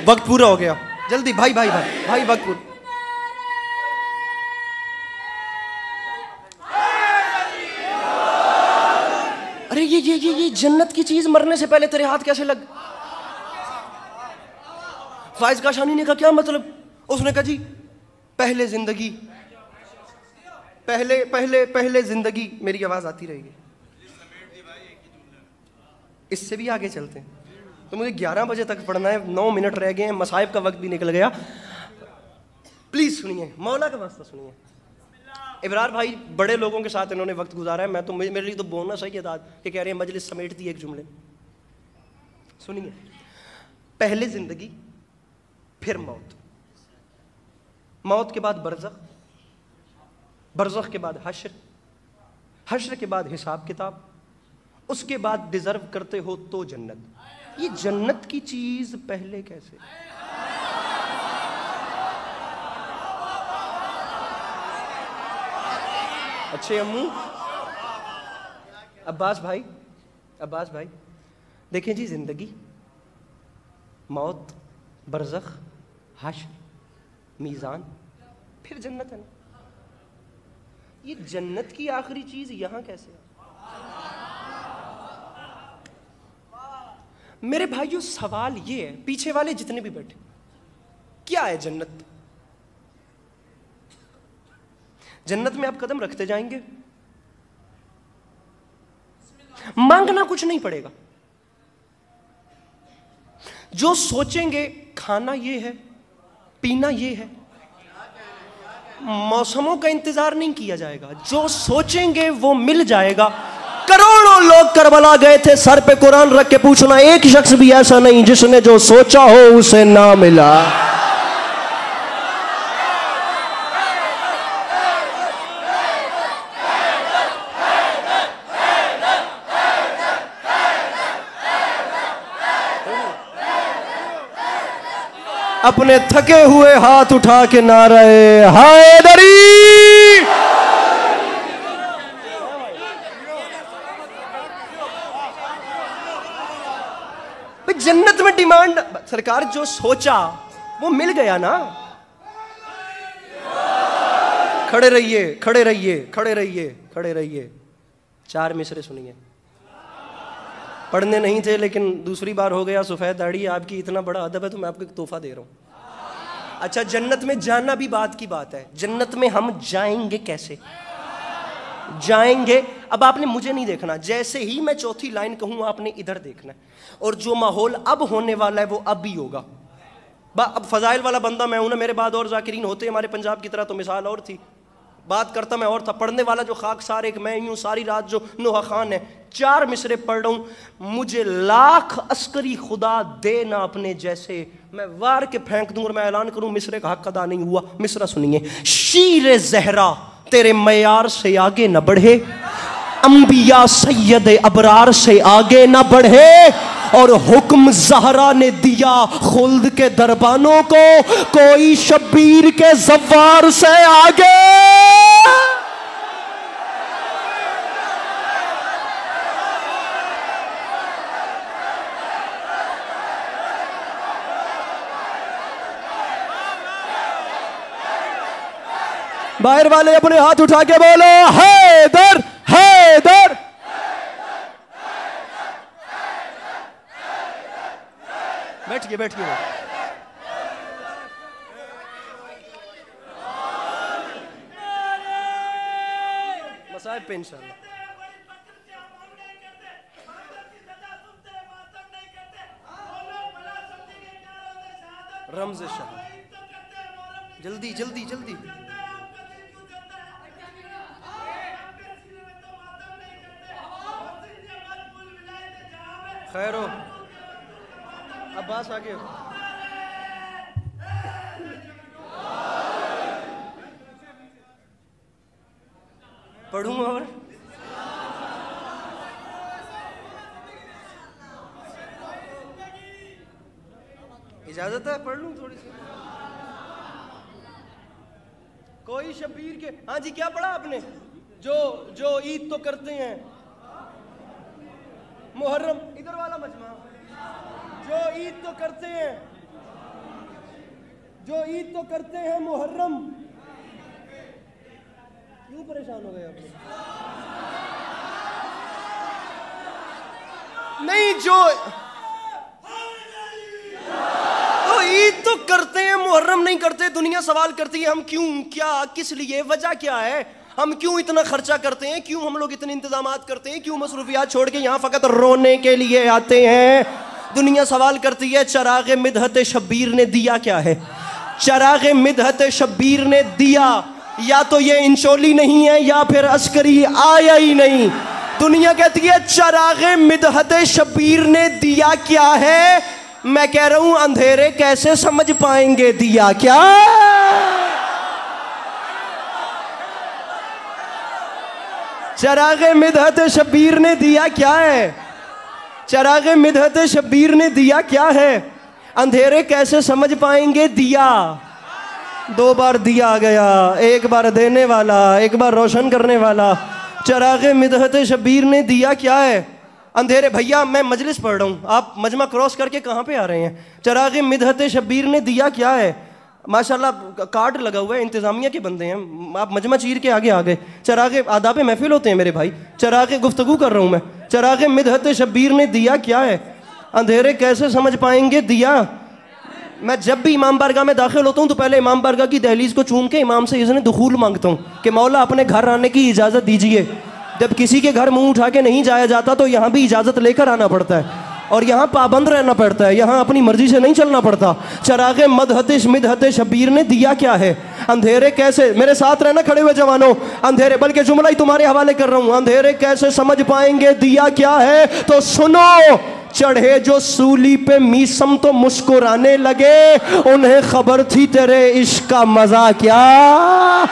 B: वक्त पूरा हो गया, जल्दी भाई भाई भाई भाई, वक्त पूरा। अरे ये जन्नत की चीज मरने से पहले तेरे हाथ कैसे लग। फायज काशानी ने कहा क्या मतलब? उसने कहा जी पहले जिंदगी, पहले पहले पहले जिंदगी, मेरी आवाज आती रहेगी, इससे भी आगे चलते हैं तो मुझे 11 बजे तक पढ़ना है, 9 मिनट रह गए हैं, मसाइब का वक्त भी निकल गया। प्लीज सुनिए, मौला का वास्ता सुनिए। इब्रार भाई बड़े लोगों के साथ इन्होंने वक्त गुजारा है, मैं तो, मेरे लिए तो बोनस है ये दाद कि कह रहे हैं मजलिस समेट दी एक जुमले। सुनिए, पहले जिंदगी, फिर मौत, मौत के बाद बरज़ख, बरज़ख के बाद हश्र, हश्र के बाद हिसाब किताब, उसके बाद डिजर्व करते हो तो जन्नत। ये जन्नत की चीज पहले कैसे? अच्छे अम्मू, अब्बास भाई, अब्बास भाई, देखें जी, जिंदगी, मौत, बरज़ख, हश्र, मीज़ान, फिर जन्नत है ना। ये जन्नत की आखिरी चीज यहां कैसे है? मेरे भाइयों सवाल ये है, पीछे वाले जितने भी बैठे, क्या है जन्नत? जन्नत में आप कदम रखते जाएंगे, मांगना कुछ नहीं पड़ेगा, जो सोचेंगे खाना ये है, पीना ये है, मौसमों का इंतजार नहीं किया जाएगा, जो सोचेंगे वो मिल जाएगा। करोड़ों लोग करबला गए थे, सर पे कुरान रख के पूछना, एक शख्स भी ऐसा नहीं जिसने जो सोचा हो उसे ना मिला। अपने थके हुए हाथ उठा के नारे हैदरी। जन्नत में डिमांड, सरकार जो सोचा वो मिल गया ना। खड़े रहिए, खड़े रहिए, खड़े रहिए, खड़े रहिए। 4 मिसरे सुनिए। पढ़ने नहीं थे लेकिन दूसरी बार हो गया। सफ़ेद दाढ़ी आपकी, इतना बड़ा अदब है तो मैं आपको एक तोहफा दे रहा हूँ। अच्छा, जन्नत में जाना भी बात की बात है। जन्नत में हम जाएंगे कैसे? जाएंगे, अब आपने मुझे नहीं देखना, जैसे ही मैं चौथी लाइन कहूँ आपने इधर देखना है। और जो माहौल अब होने वाला है वो अब भी होगा। अब फजाइल वाला बंदा मैं हूं ना, मेरे बाद और जाकिरीन होते हमारे पंजाब की तरह तो मिसाल और थी, बात करता मैं और था। पढ़ने वाला जो खाकसार एक मैं यूं सारी रात जो नोहा खान है, 4 मिसरे पढ़ रहा हूं। मुझे लाख अस्करी खुदा दे ना अपने जैसे, मैं वार के फेंक दूं और मैं ऐलान करूं मिसरे का हक अदा नहीं हुआ। मिसरा सुनिए। शीर ज़हरा तेरे मयार से आगे न बढ़े, अंबिया सैयद अबरार से आगे न बढ़े, और हुक्म ज़हरा ने दिया खुल्द के दरबानों को, कोई शब्बीर के ज़व्वार से आगे। बाहर वाले अपने हाथ उठा के बोलो हैदर, हैदर। बैठिए, बैठिए। मसाइब पे इंशाअल्लाह। रमज़ शाह, जल्दी जल्दी जल्दी। खैर हो, अब्बास आगे। पढ़ूं और इजाजत है? पढ़ लूं थोड़ी सी। कोई शबीर के, हाँ जी क्या पढ़ा आपने? जो ईद तो करते हैं मुहर्रम, इधर वाला मजमा, जो ईद तो करते हैं, जो ईद तो करते हैं मुहर्रम। क्यों परेशान हो गए आप? नहीं, जो तो ईद तो करते हैं मुहर्रम नहीं करते। दुनिया सवाल करती है हम क्यों, क्या, किस लिए, वजह क्या है, हम क्यों इतना खर्चा करते हैं, क्यों हम लोग इतने इंतजामात करते हैं, क्यों मसरूफियात छोड़ के यहाँ फकत रोने के लिए आते हैं। दुनिया सवाल करती है चराग मिदहत शब्बीर ने दिया क्या है? चराग मिदहत शब्बीर ने दिया, या तो ये इंचोली नहीं है या फिर अस्करी आया ही नहीं। दुनिया कहती है चराग मिदहत शब्बीर ने दिया क्या है? मैं कह रहा हूं अंधेरे कैसे समझ पाएंगे दिया क्या। चराग मिदहत शब्बीर ने दिया क्या है? चराग मिदहत शब्बीर ने दिया क्या है? अंधेरे कैसे समझ पाएंगे दिया। 2 बार दिया आ गया, एक बार देने वाला, एक बार रोशन करने वाला। चराग मिदहत शब्बीर ने दिया क्या है? अंधेरे, भैया मैं मजलिस पढ़ रहा हूँ, आप मजमा क्रॉस करके कहाँ पे आ रहे हैं? चराग मिदहत शब्बीर ने दिया क्या है? माशाल्लाह कार्ड लगा हुआ है, इंतजामिया के बंदे हैं, आप मजमा चीर के आगे आ गए। चराग आदाब महफिल होते हैं मेरे भाई, चराग गुफ्तगू कर रहा हूँ मैं। चराग मिदहत शब्बीर ने दिया क्या है? अंधेरे कैसे समझ पाएंगे दिया। मैं जब भी इमाम बारगाह में दाखिल होता हूँ तो पहले इमाम बारगाह की दहलीज को चूम के इमाम से इज़्न दुखूल मांगता हूँ कि मौला अपने घर आने की इजाज़त दीजिए। जब किसी के घर मुंह उठा के नहीं जाया जाता तो यहाँ भी इजाज़त लेकर आना पड़ता है। और यहाँ पाबंद रहना पड़ता है, यहाँ अपनी मर्जी से नहीं चलना पड़ता। चरागे मदहते मिदहते शबीर ने दिया क्या है, अंधेरे कैसे, मेरे साथ रहना खड़े हुए जवानों, अंधेरे, बल्कि जुमला ही तुम्हारे हवाले कर रहा हूँ, अंधेरे कैसे समझ पाएंगे दिया क्या है, तो सुनो। चढ़े जो सूली पे मीसम तो मुस्कुराने लगे, उन्हें खबर थी तेरे इश्क का मजा क्या।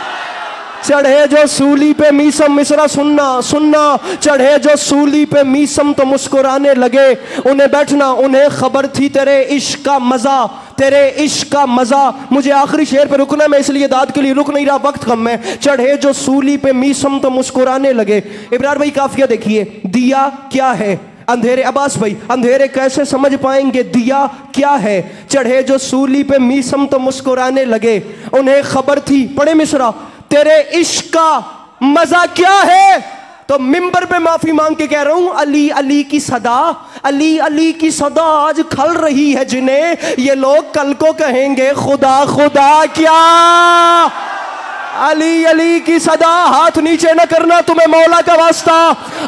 B: चढ़े जो सूली पे मीसम, मिसरा सुनना सुनना, चढ़े जो सूली पे मीसम तो मुस्कुराने लगे, उन्हें बैठना उन्हें खबर थी तेरे इश्क का मजा, तेरे इश्क का मजा। मुझे आखिरी शेर पे रुकना है, मैं इसलिए दाद के लिए रुक नहीं रहा, वक्त कम है। चढ़े जो सूली पे मीसम तो मुस्कुराने लगे। इब्रार भाई काफिया देखिए, दिया क्या है, अंधेरे, अब्बास भाई अंधेरे कैसे समझ पाएंगे दिया क्या है। चढ़े जो सूली पे मीसम तो मुस्कुराने लगे, उन्हें खबर थी, पढ़े मिसरा, तेरे इश्क का मजा क्या है। तो मिंबर पे माफी मांग के कह रहा हूं, अली अली की सदा, अली अली की सदा आज खल रही है जिन्हें, ये लोग कल को कहेंगे खुदा खुदा क्या। अली अली की सदा, हाथ नीचे न करना तुम्हें मौला का वास्ता,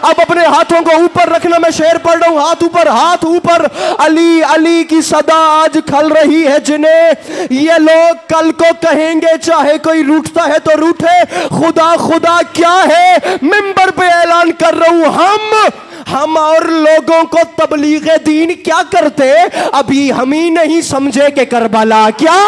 B: अब अपने हाथों को ऊपर रखना, मैं शेर पढ़ रहा हूं, हाथ ऊपर हाथ ऊपर। अली अली की सदा आज खल रही है जिन्हें, ये लोग कल को कहेंगे चाहे कोई रूठता है तो रूठे, खुदा खुदा क्या है। मिंबर पे ऐलान कर रहा हूं, हम और लोगों को तबलीग दीन क्या करते, अभी हम ही नहीं समझे कि करबला क्या।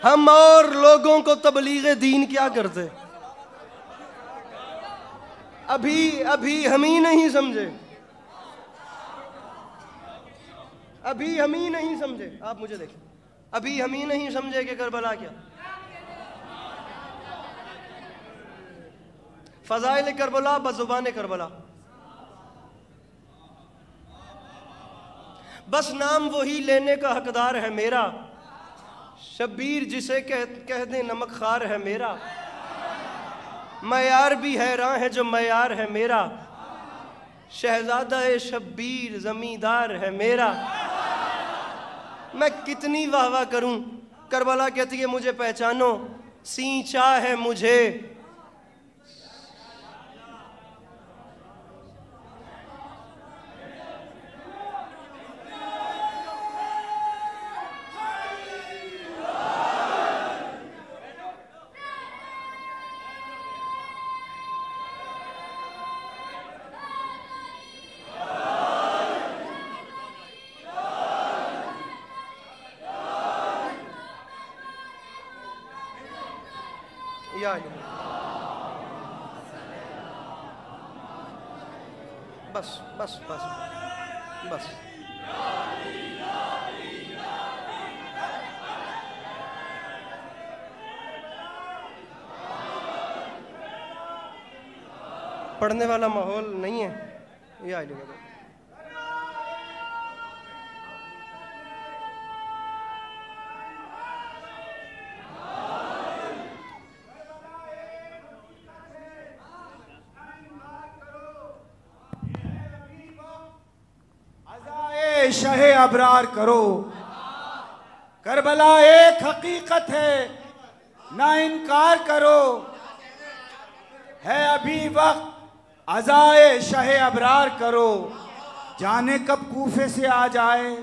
B: हम और लोगों को तबलीग दीन क्या करते, अभी हम ही नहीं समझे, अभी हम ही नहीं समझे। आप मुझे देखें, अभी हम ही नहीं समझे कि करबला क्या। फजाइल करबला बज़ुबान करबला, बस नाम वही लेने का हकदार है मेरा, शबीर जिसे कह दे नमक खार है मेरा, मयार भी हैरान है जो मयार है मेरा, शहजादा शब्बीर जमींदार है मेरा। मैं कितनी वाह वाह करूं, करबला कहती है मुझे पहचानो, सींचा है मुझे। बस बस बस बस, पढ़ने वाला माहौल नहीं है, ये आ जाएगा।
C: शहे अबरार करो, करबला एक हकीकत है ना इनकार करो, है अभी वक्त अज़ाए शहे अबरार करो, जाने कब कूफे से आ जाए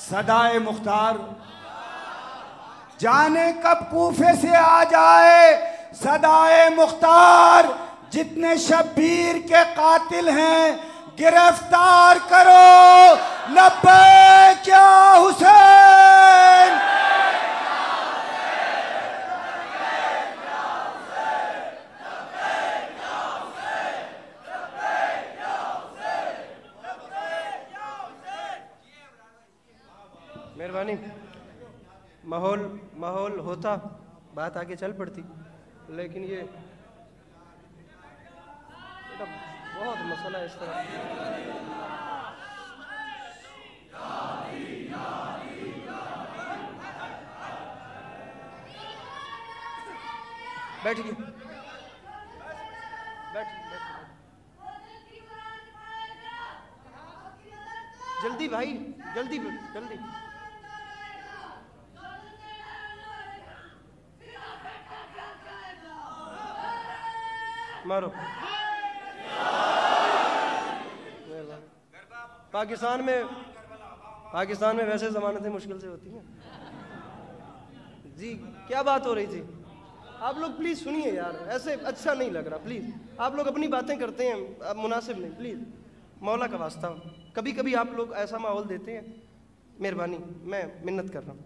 C: सदाए मुख्तार, जाने कब कूफे से आ जाए सदाए मुख्तार, जितने शब्बीर के कातिल हैं गिरफ्तार करो, लब्बैक या हुसैन।
A: मेहरबानी, माहौल होता बात आगे चल पड़ती, लेकिन ये बहुत मसला है इस तरह। बैठिए, बैठ।
B: जल्दी भाई, जल्दी जल्दी। मारो। पाकिस्तान में वैसे जमानतें मुश्किल से होती हैं जी। क्या बात हो रही थी? आप लोग प्लीज सुनिए यार, ऐसे अच्छा नहीं लग रहा। प्लीज आप लोग अपनी बातें करते हैं, अब मुनासिब नहीं। प्लीज मौला का वास्ता, कभी कभी आप लोग ऐसा माहौल देते हैं, मेहरबानी, मैं मिन्नत कर रहा हूँ।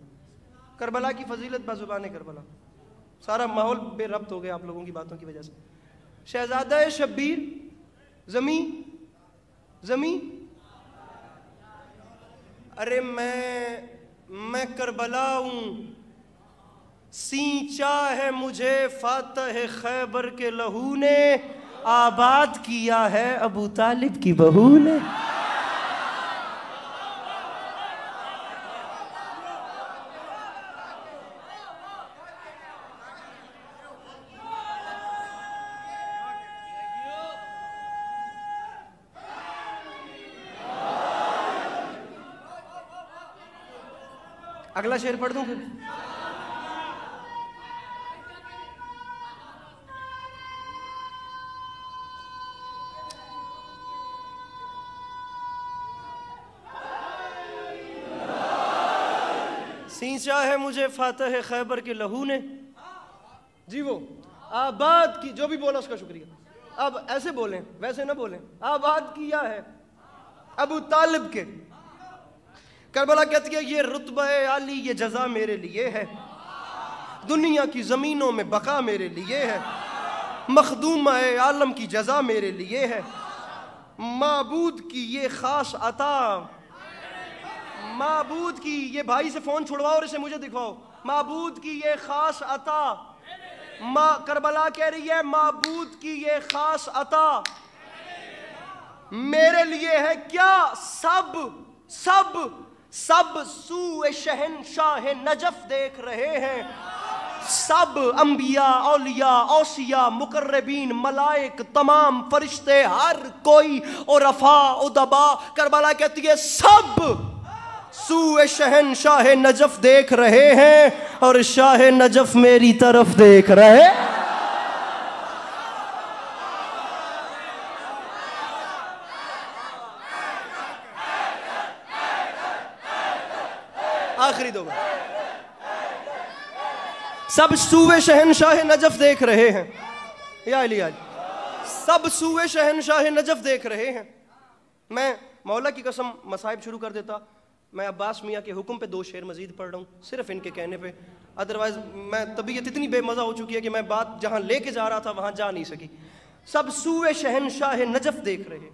B: करबला की फजीलत बाजुबान करबला, सारा माहौल बेरब्त हो गया आप लोगों की बातों की वजह से। शहजादा शब्बीर जमी, अरे मैं करबला हूँ, सींचा है मुझे फातह खैबर के लहू ने, आबाद किया है अबू तालिब की बहू ने। अगला शेर पढ़ दूं फिर? सींचा है मुझे फातह खैबर के लहू ने, जी वो आबाद की, जो भी बोला उसका शुक्रिया। अब ऐसे बोलें, वैसे ना बोलें। आबाद किया है अबू तालिब के। करबला कहती है ये रुतबा आली, ये जजा मेरे लिए है, दुनिया की जमीनों में बका मेरे लिए है, मखदूमा आलम की जजा मेरे लिए है, माबूद की ये खास अता, माबूद की, ये भाई से फोन छुड़वाओ और इसे मुझे दिखाओ, माबूद की ये खास अता, करबला कह रही है माबूद की ये खास अता मेरे लिए है क्या? सब सूए शहनशाह नजफ देख रहे हैं, सब अंबिया औलिया औसिया मुकर्रबीन मलाइक तमाम फरिश्ते हर कोई और रफा उदबा, करबला कहती है सब सूए शहनशाह नजफ देख रहे हैं और शाह नजफ मेरी तरफ देख रहे। आखिरी दो बार, सब सूए शहनशाह नजफ देख रहे हैं, या अली सब सूए शहनशाह नजफ देख रहे हैं। मैं मौला की कसम मसाइब शुरू कर देता, मैं अब्बास मियाँ के हुक्म पे 2 शेर मजीद पढ़ रहा हूँ, सिर्फ इनके कहने पे, अदरवाइज मैं तबीयत इतनी बेमज़ा हो चुकी है कि मैं बात जहाँ लेके जा रहा था वहाँ जा नहीं सकी। सब सूए शहनशाह नजफ देख रहे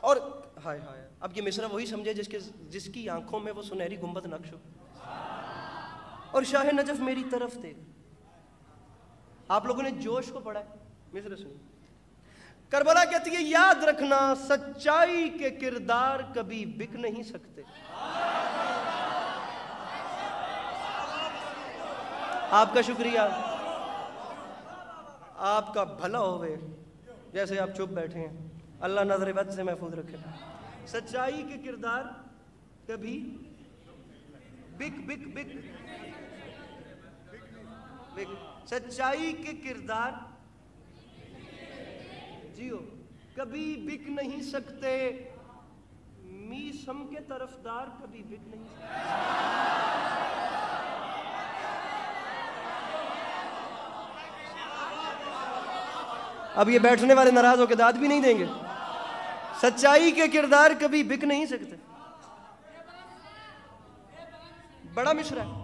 B: और हाय हाय, अब ये मिसरा वही समझे जिसकी आंखों में वो सुनहरी गुंबद नक्श हो, और शाह नजफ मेरी तरफ देख। आप लोगों ने जोश को पढ़ा है, मिसरा सुनिए। करबला कहती है याद रखना सच्चाई के किरदार कभी बिक नहीं सकते। आपका शुक्रिया, आपका भला होवे, जैसे आप चुप बैठे हैं, अल्लाह नजर बद से महफूज रखे। सच्चाई के किरदार कभी बिक बिक बिक बिक, सच्चाई के किरदार जियो कभी बिक नहीं सकते, मीसम के तरफदार कभी बिक नहीं सकते। अब ये बैठने वाले नाराज होकर दाद भी नहीं देंगे। सच्चाई के किरदार कभी बिक नहीं सकते, बड़ा मिसरा है।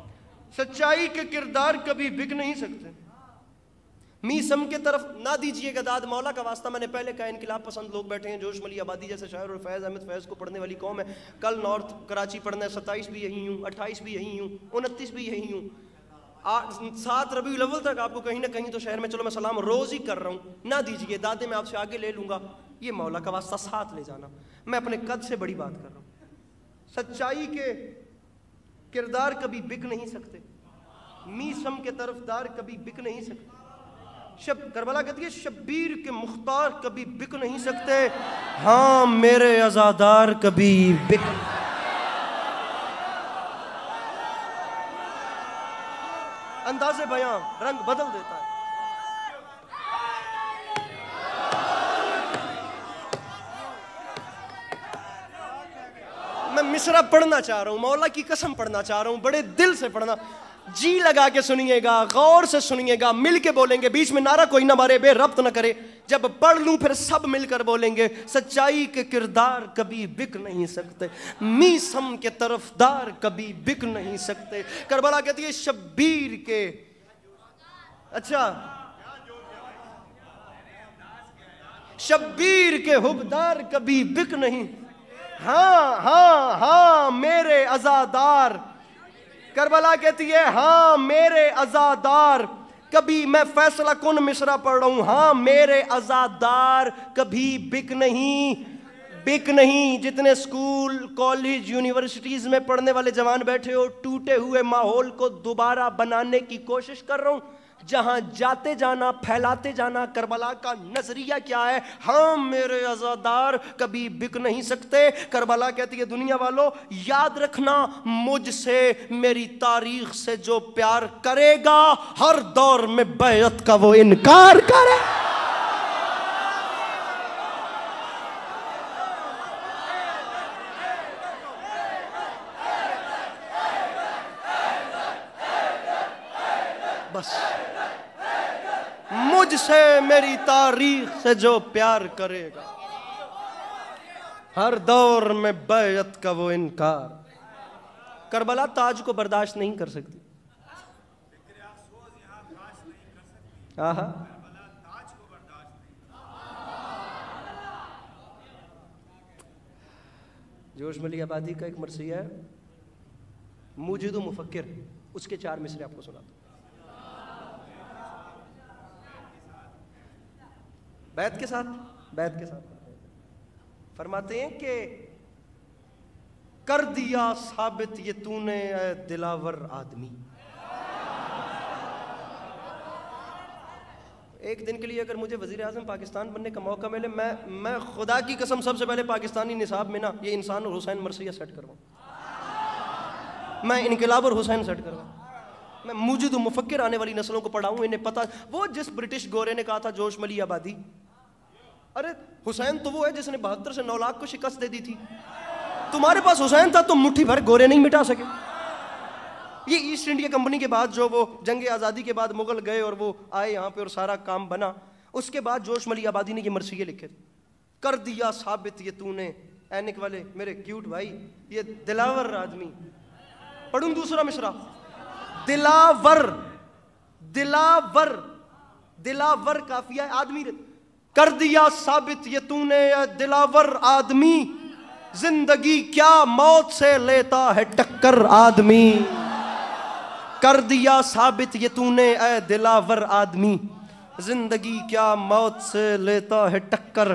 B: सच्चाई के किरदार कभी बिक नहीं सकते, मीसम के तरफ ना दीजिएगा दाद, मौला का वास्ता। मैंने पहले कहा इनकलाब पसंद लोग बैठे हैं, जोश मली आबादी जैसे शायर और फैज़ अहमद फैज़ को पढ़ने वाली कौम है। कल नॉर्थ कराची पढ़ना है, 27 भी यहीं हूँ, 28 भी यहीं हूँ, 29 भी यहीं हूँ, 7 रबीउल अव्वल तक आपको कहीं ना कहीं तो शहर में, चलो मैं सलाम रोज़ ही कर रहा हूँ, ना दीजिए दादे, मैं आपसे आगे ले लूँगा, ये मौला का वास्ता साथ ले जाना। मैं अपने कद से बड़ी बात कर रहा हूँ। सच्चाई के किरदार कभी बिक नहीं सकते, मीसम के तरफदार कभी बिक नहीं सकते, करबला कहती है शब्बीर के मुख्तार कभी बिक नहीं सकते, हाँ मेरे अज़ादार कभी बिक। अंदाज़े बयां रंग बदल देता है। मैं मिसरा पढ़ना चाह रहा हूं, मौला की कसम पढ़ना चाह रहा हूं, बड़े दिल से पढ़ना, जी लगा के सुनिएगा, गौर से सुनिएगा, मिल के बोलेंगे, बीच में नारा कोई ना मारे, बेरब्त ना करे। जब पढ़ लूं फिर सब मिलकर बोलेंगे। सच्चाई के किरदार कभी बिक नहीं सकते, मीसम के तरफदार कभी बिक नहीं सकते। करबला कहती है शब्बीर के, अच्छा शब्बीर के हुबदार कभी बिक नहीं, हाँ हाँ हाँ मेरे अज़ादार। करबला कहती है हाँ मेरे अज़ादार कभी, मैं फैसला कुन मिसरा पढ़ रहा हूं, हाँ मेरे अज़ादार कभी बिक नहीं, बिक नहीं। जितने स्कूल कॉलेज यूनिवर्सिटीज में पढ़ने वाले जवान बैठे हो, टूटे हुए माहौल को दोबारा बनाने की कोशिश कर रहा हूं, जहां जाते जाना फैलाते जाना। करबला का नजरिया क्या है? हाँ मेरे अज़ादार कभी बिक नहीं सकते। करबला कहती है दुनिया वालों याद रखना, मुझसे मेरी तारीख से जो प्यार करेगा हर दौर में बैत का वो इनकार करे। बस मुझसे मेरी तारीख से जो प्यार करेगा हर दौर में बैत का वो इनकार। करबला ताज को बर्दाश्त नहीं कर सकती। आहा जोश मली आबादी का एक मरसिया है, मुजिदु मुफक्किर, उसके 4 मिसरे आपको सुनाता हूं। बैत के साथ फरमाते हैं कि कर दिया साबित ये तूने ऐ दिलावर आदमी। एक दिन के लिए अगर मुझे वजीर आज़म पाकिस्तान बनने का मौका मिले, मैं खुदा की कसम सबसे पहले पाकिस्तानी निसाब में ना ये इंसान और हुसैन मरसिया सेट करवाऊं, मैं इनकलाब और हुसैन सेट करवाऊं, मैं मुजिद मुफक्किर आने वाली नस्लों को पढ़ाऊं, इन्हें पता। वो जिस ब्रिटिश गोरे ने कहा था जोश मली आबादी, अरे हुसैन तो वो है जिसने 72 से 9 लाख को शिकस्त दे दी थी। तुम्हारे पास हुसैन था तो मुट्ठी भर गोरे नहीं मिटा सके। ये ईस्ट इंडिया कंपनी के बाद जो वो जंग आज़ादी के बाद मुगल गए और वो आए यहाँ पे और सारा काम बना, उसके बाद जोश मली आबादी ने ये मरसिये लिखे थे। कर दिया साबित ये तूने, ऐनिक वाले मेरे क्यूट भाई, ये दिलावर आदमी। पढ़ूं दूसरा मिसरा, दिलावर, दिलावर, दिलावर काफिया है आदमी। कर दिया साबित ये तूने दिलावर आदमी, जिंदगी क्या मौत से लेता है टक्कर आदमी। कर दिया साबित ये तूने ऐ दिलावर आदमी, जिंदगी क्या मौत से लेता है टक्कर,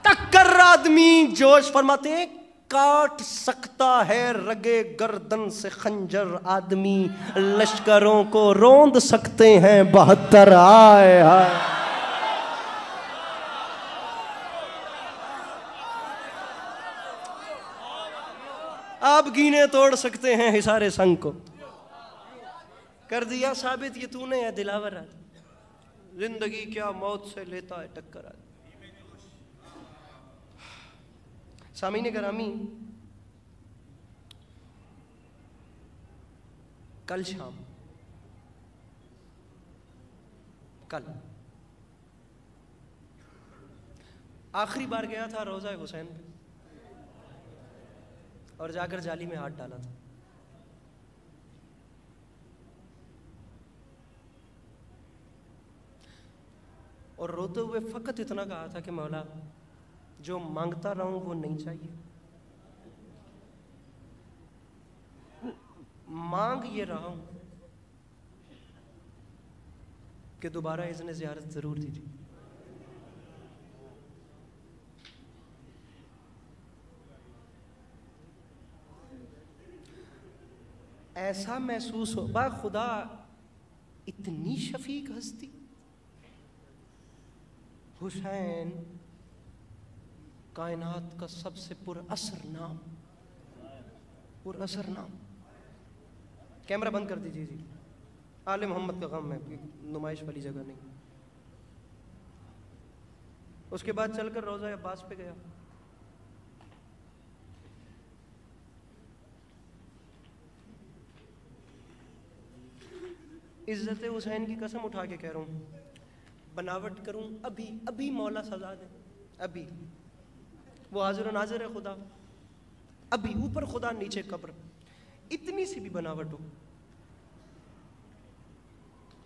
B: टक्कर आदमी। जोश फरमाते हैं काट सकता है रगे गर्दन से खंजर आदमी, लश्करों को रौंद सकते हैं 72 आए हाय। आप गिने तोड़ सकते हैं हिसारे संग को। कर दिया साबित ये तूने है दिलावर आदमी, जिंदगी क्या मौत से लेता है टक्कर आदमी। सामीने करामी, कल शाम, कल आखिरी बार गया था रोज़ा हुसैन पे और जाकर जाली में हाथ डाला था। और रोते हुए फकत इतना कहा था कि मौला जो मांगता रहूं वो नहीं चाहिए, मांग ये रहा हूं कि दोबारा इज़्न ज़ियारत जरूर दीजिए। ऐसा महसूस हो बा खुदा इतनी शफीक हस्ती। हुसैन कायनात का सबसे पुरअसर नाम, पुरअसर नाम। कैमरा बंद कर दीजिए जी, आले मोहम्मद का गम है, नुमाइश वाली जगह नहीं। उसके बाद चलकर रोज़ा अब्बास पे गया। इज्जत हुसैन की कसम उठा के कह रहा हूँ, बनावट करूँ अभी अभी मौला सजा दे, अभी वो हाजिर नाजिर है खुदा, अभी ऊपर खुदा नीचे कब्र, इतनी सी भी बनावट हो।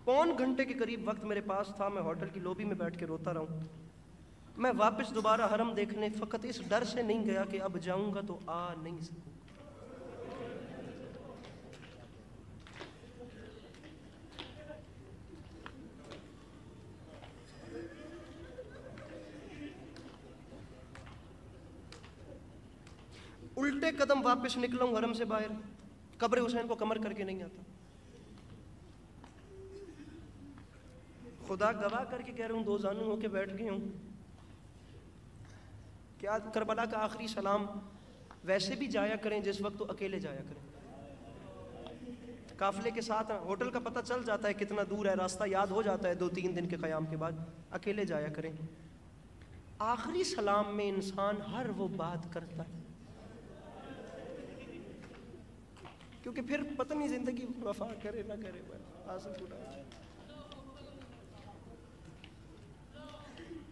B: पौन घंटे के करीब वक्त मेरे पास था, मैं होटल की लॉबी में बैठ के रोता रहा हूँ। मैं वापस दोबारा हरम देखने फ़कत इस डर से नहीं गया कि अब जाऊंगा तो आ नहीं सकूंगा। उल्टे कदम वापस निकला हूं हरम से बाहर, कब्र हुसैन को कमर करके नहीं आता। खुदा गवाह करके कह रहा हूं, दो जानू होके बैठ गए हूं। क्या करबला का आखिरी सलाम वैसे भी जाया करें जिस वक्त तो अकेले जाया करें। काफिले के साथ होटल का पता चल जाता है कितना दूर है, रास्ता याद हो जाता है 2-3 दिन के क़याम के बाद, अकेले जाया करें। आखिरी सलाम में इंसान हर वो बात करता है, क्योंकि फिर पता नहीं जिंदगी वफा करे ना करे,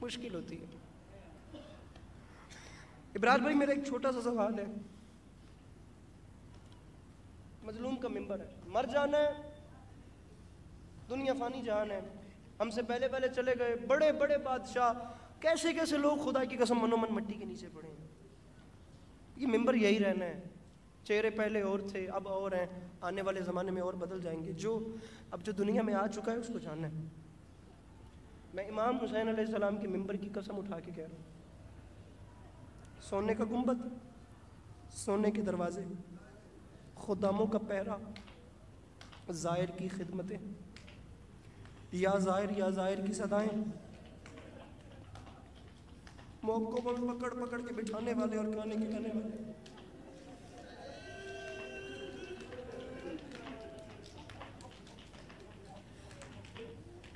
B: मुश्किल होती है। इब्राज भाई, मेरा एक छोटा सा सवाल है। मजलूम का मिंबर है, मर जाना है, दुनिया फानी जहान है, हमसे पहले पहले चले गए बड़े बड़े बादशाह, कैसे कैसे लोग खुदा की कसम मनोमन मिट्टी के नीचे पड़े हैं। ये मिंबर यही रहना है, चेहरे पहले और थे अब और हैं, आने वाले ज़माने में और बदल जाएंगे। अब जो दुनिया में आ चुका है उसको जानना है। मैं इमाम हुसैन अलैहिस्सलाम के मिंबर की कसम उठा के कह रहा हूँ, सोने का गुंबद, सोने के दरवाजे, खुदामों का पहरा, ज़ाहिर की खिदमतें, या ज़ाहिर की सदाएं, मौक़ों को पकड़ पकड़ के बिठाने वाले और खाने के खाने वाले।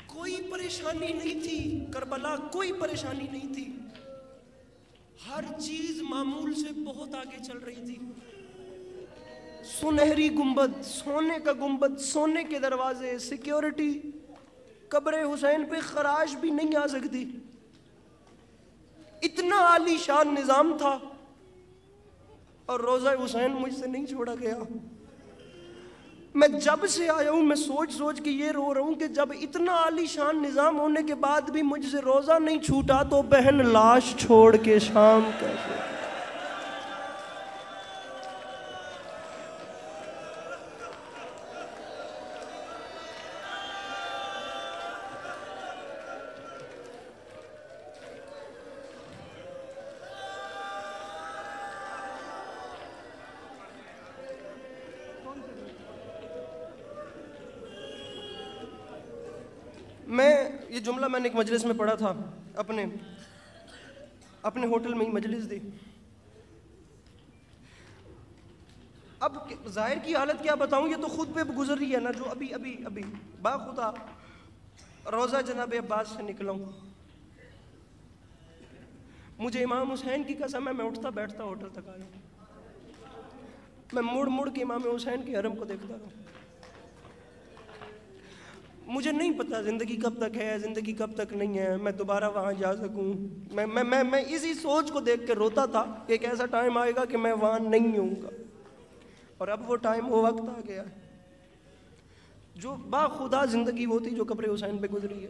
B: कोई परेशानी नहीं थी करबला, कोई परेशानी नहीं थी, हर चीज मामूल से बहुत आगे चल रही थी। सुनहरी गुंबद, सोने का गुंबद, सोने के दरवाजे, सिक्योरिटी, कब्र हुसैन पे खराश भी नहीं आ सकती, इतना आलीशान निजाम था। और रोज़ा हुसैन मुझसे नहीं छोड़ा गया। मैं जब से आया हूं मैं सोच सोच के ये रो रहा हूं कि जब इतना आलीशान निजाम होने के बाद भी मुझसे रोज़ा नहीं छूटा तो बहन लाश छोड़ के शाम कैसे। ये जुमला मैंने एक मजलिस में पढ़ा था, अपने होटल में ही मजलिस दी। अब जाहिर की हालत क्या बताऊं, ये तो खुद पे गुजर रही है ना, जो अभी अभी अभी बाखुदा रोज़ा जनाब अब्बास से निकला हूं। मुझे इमाम हुसैन की कसम है, मैं उठता बैठता होटल तक आया, मैं मुड़ मुड़ के इमाम हुसैन के हरम को देखता रहा। मुझे नहीं पता ज़िंदगी कब तक है, ज़िंदगी कब तक नहीं है, मैं दोबारा वहाँ जा सकूँ। मैं इसी सोच को देख के रोता था कि एक ऐसा टाइम आएगा कि मैं वहाँ नहीं होऊंगा। और अब वो टाइम, वो वक्त आ गया है। जो बाखुदा ज़िंदगी वो थी जो कब्र हुसैन पे गुजरी है।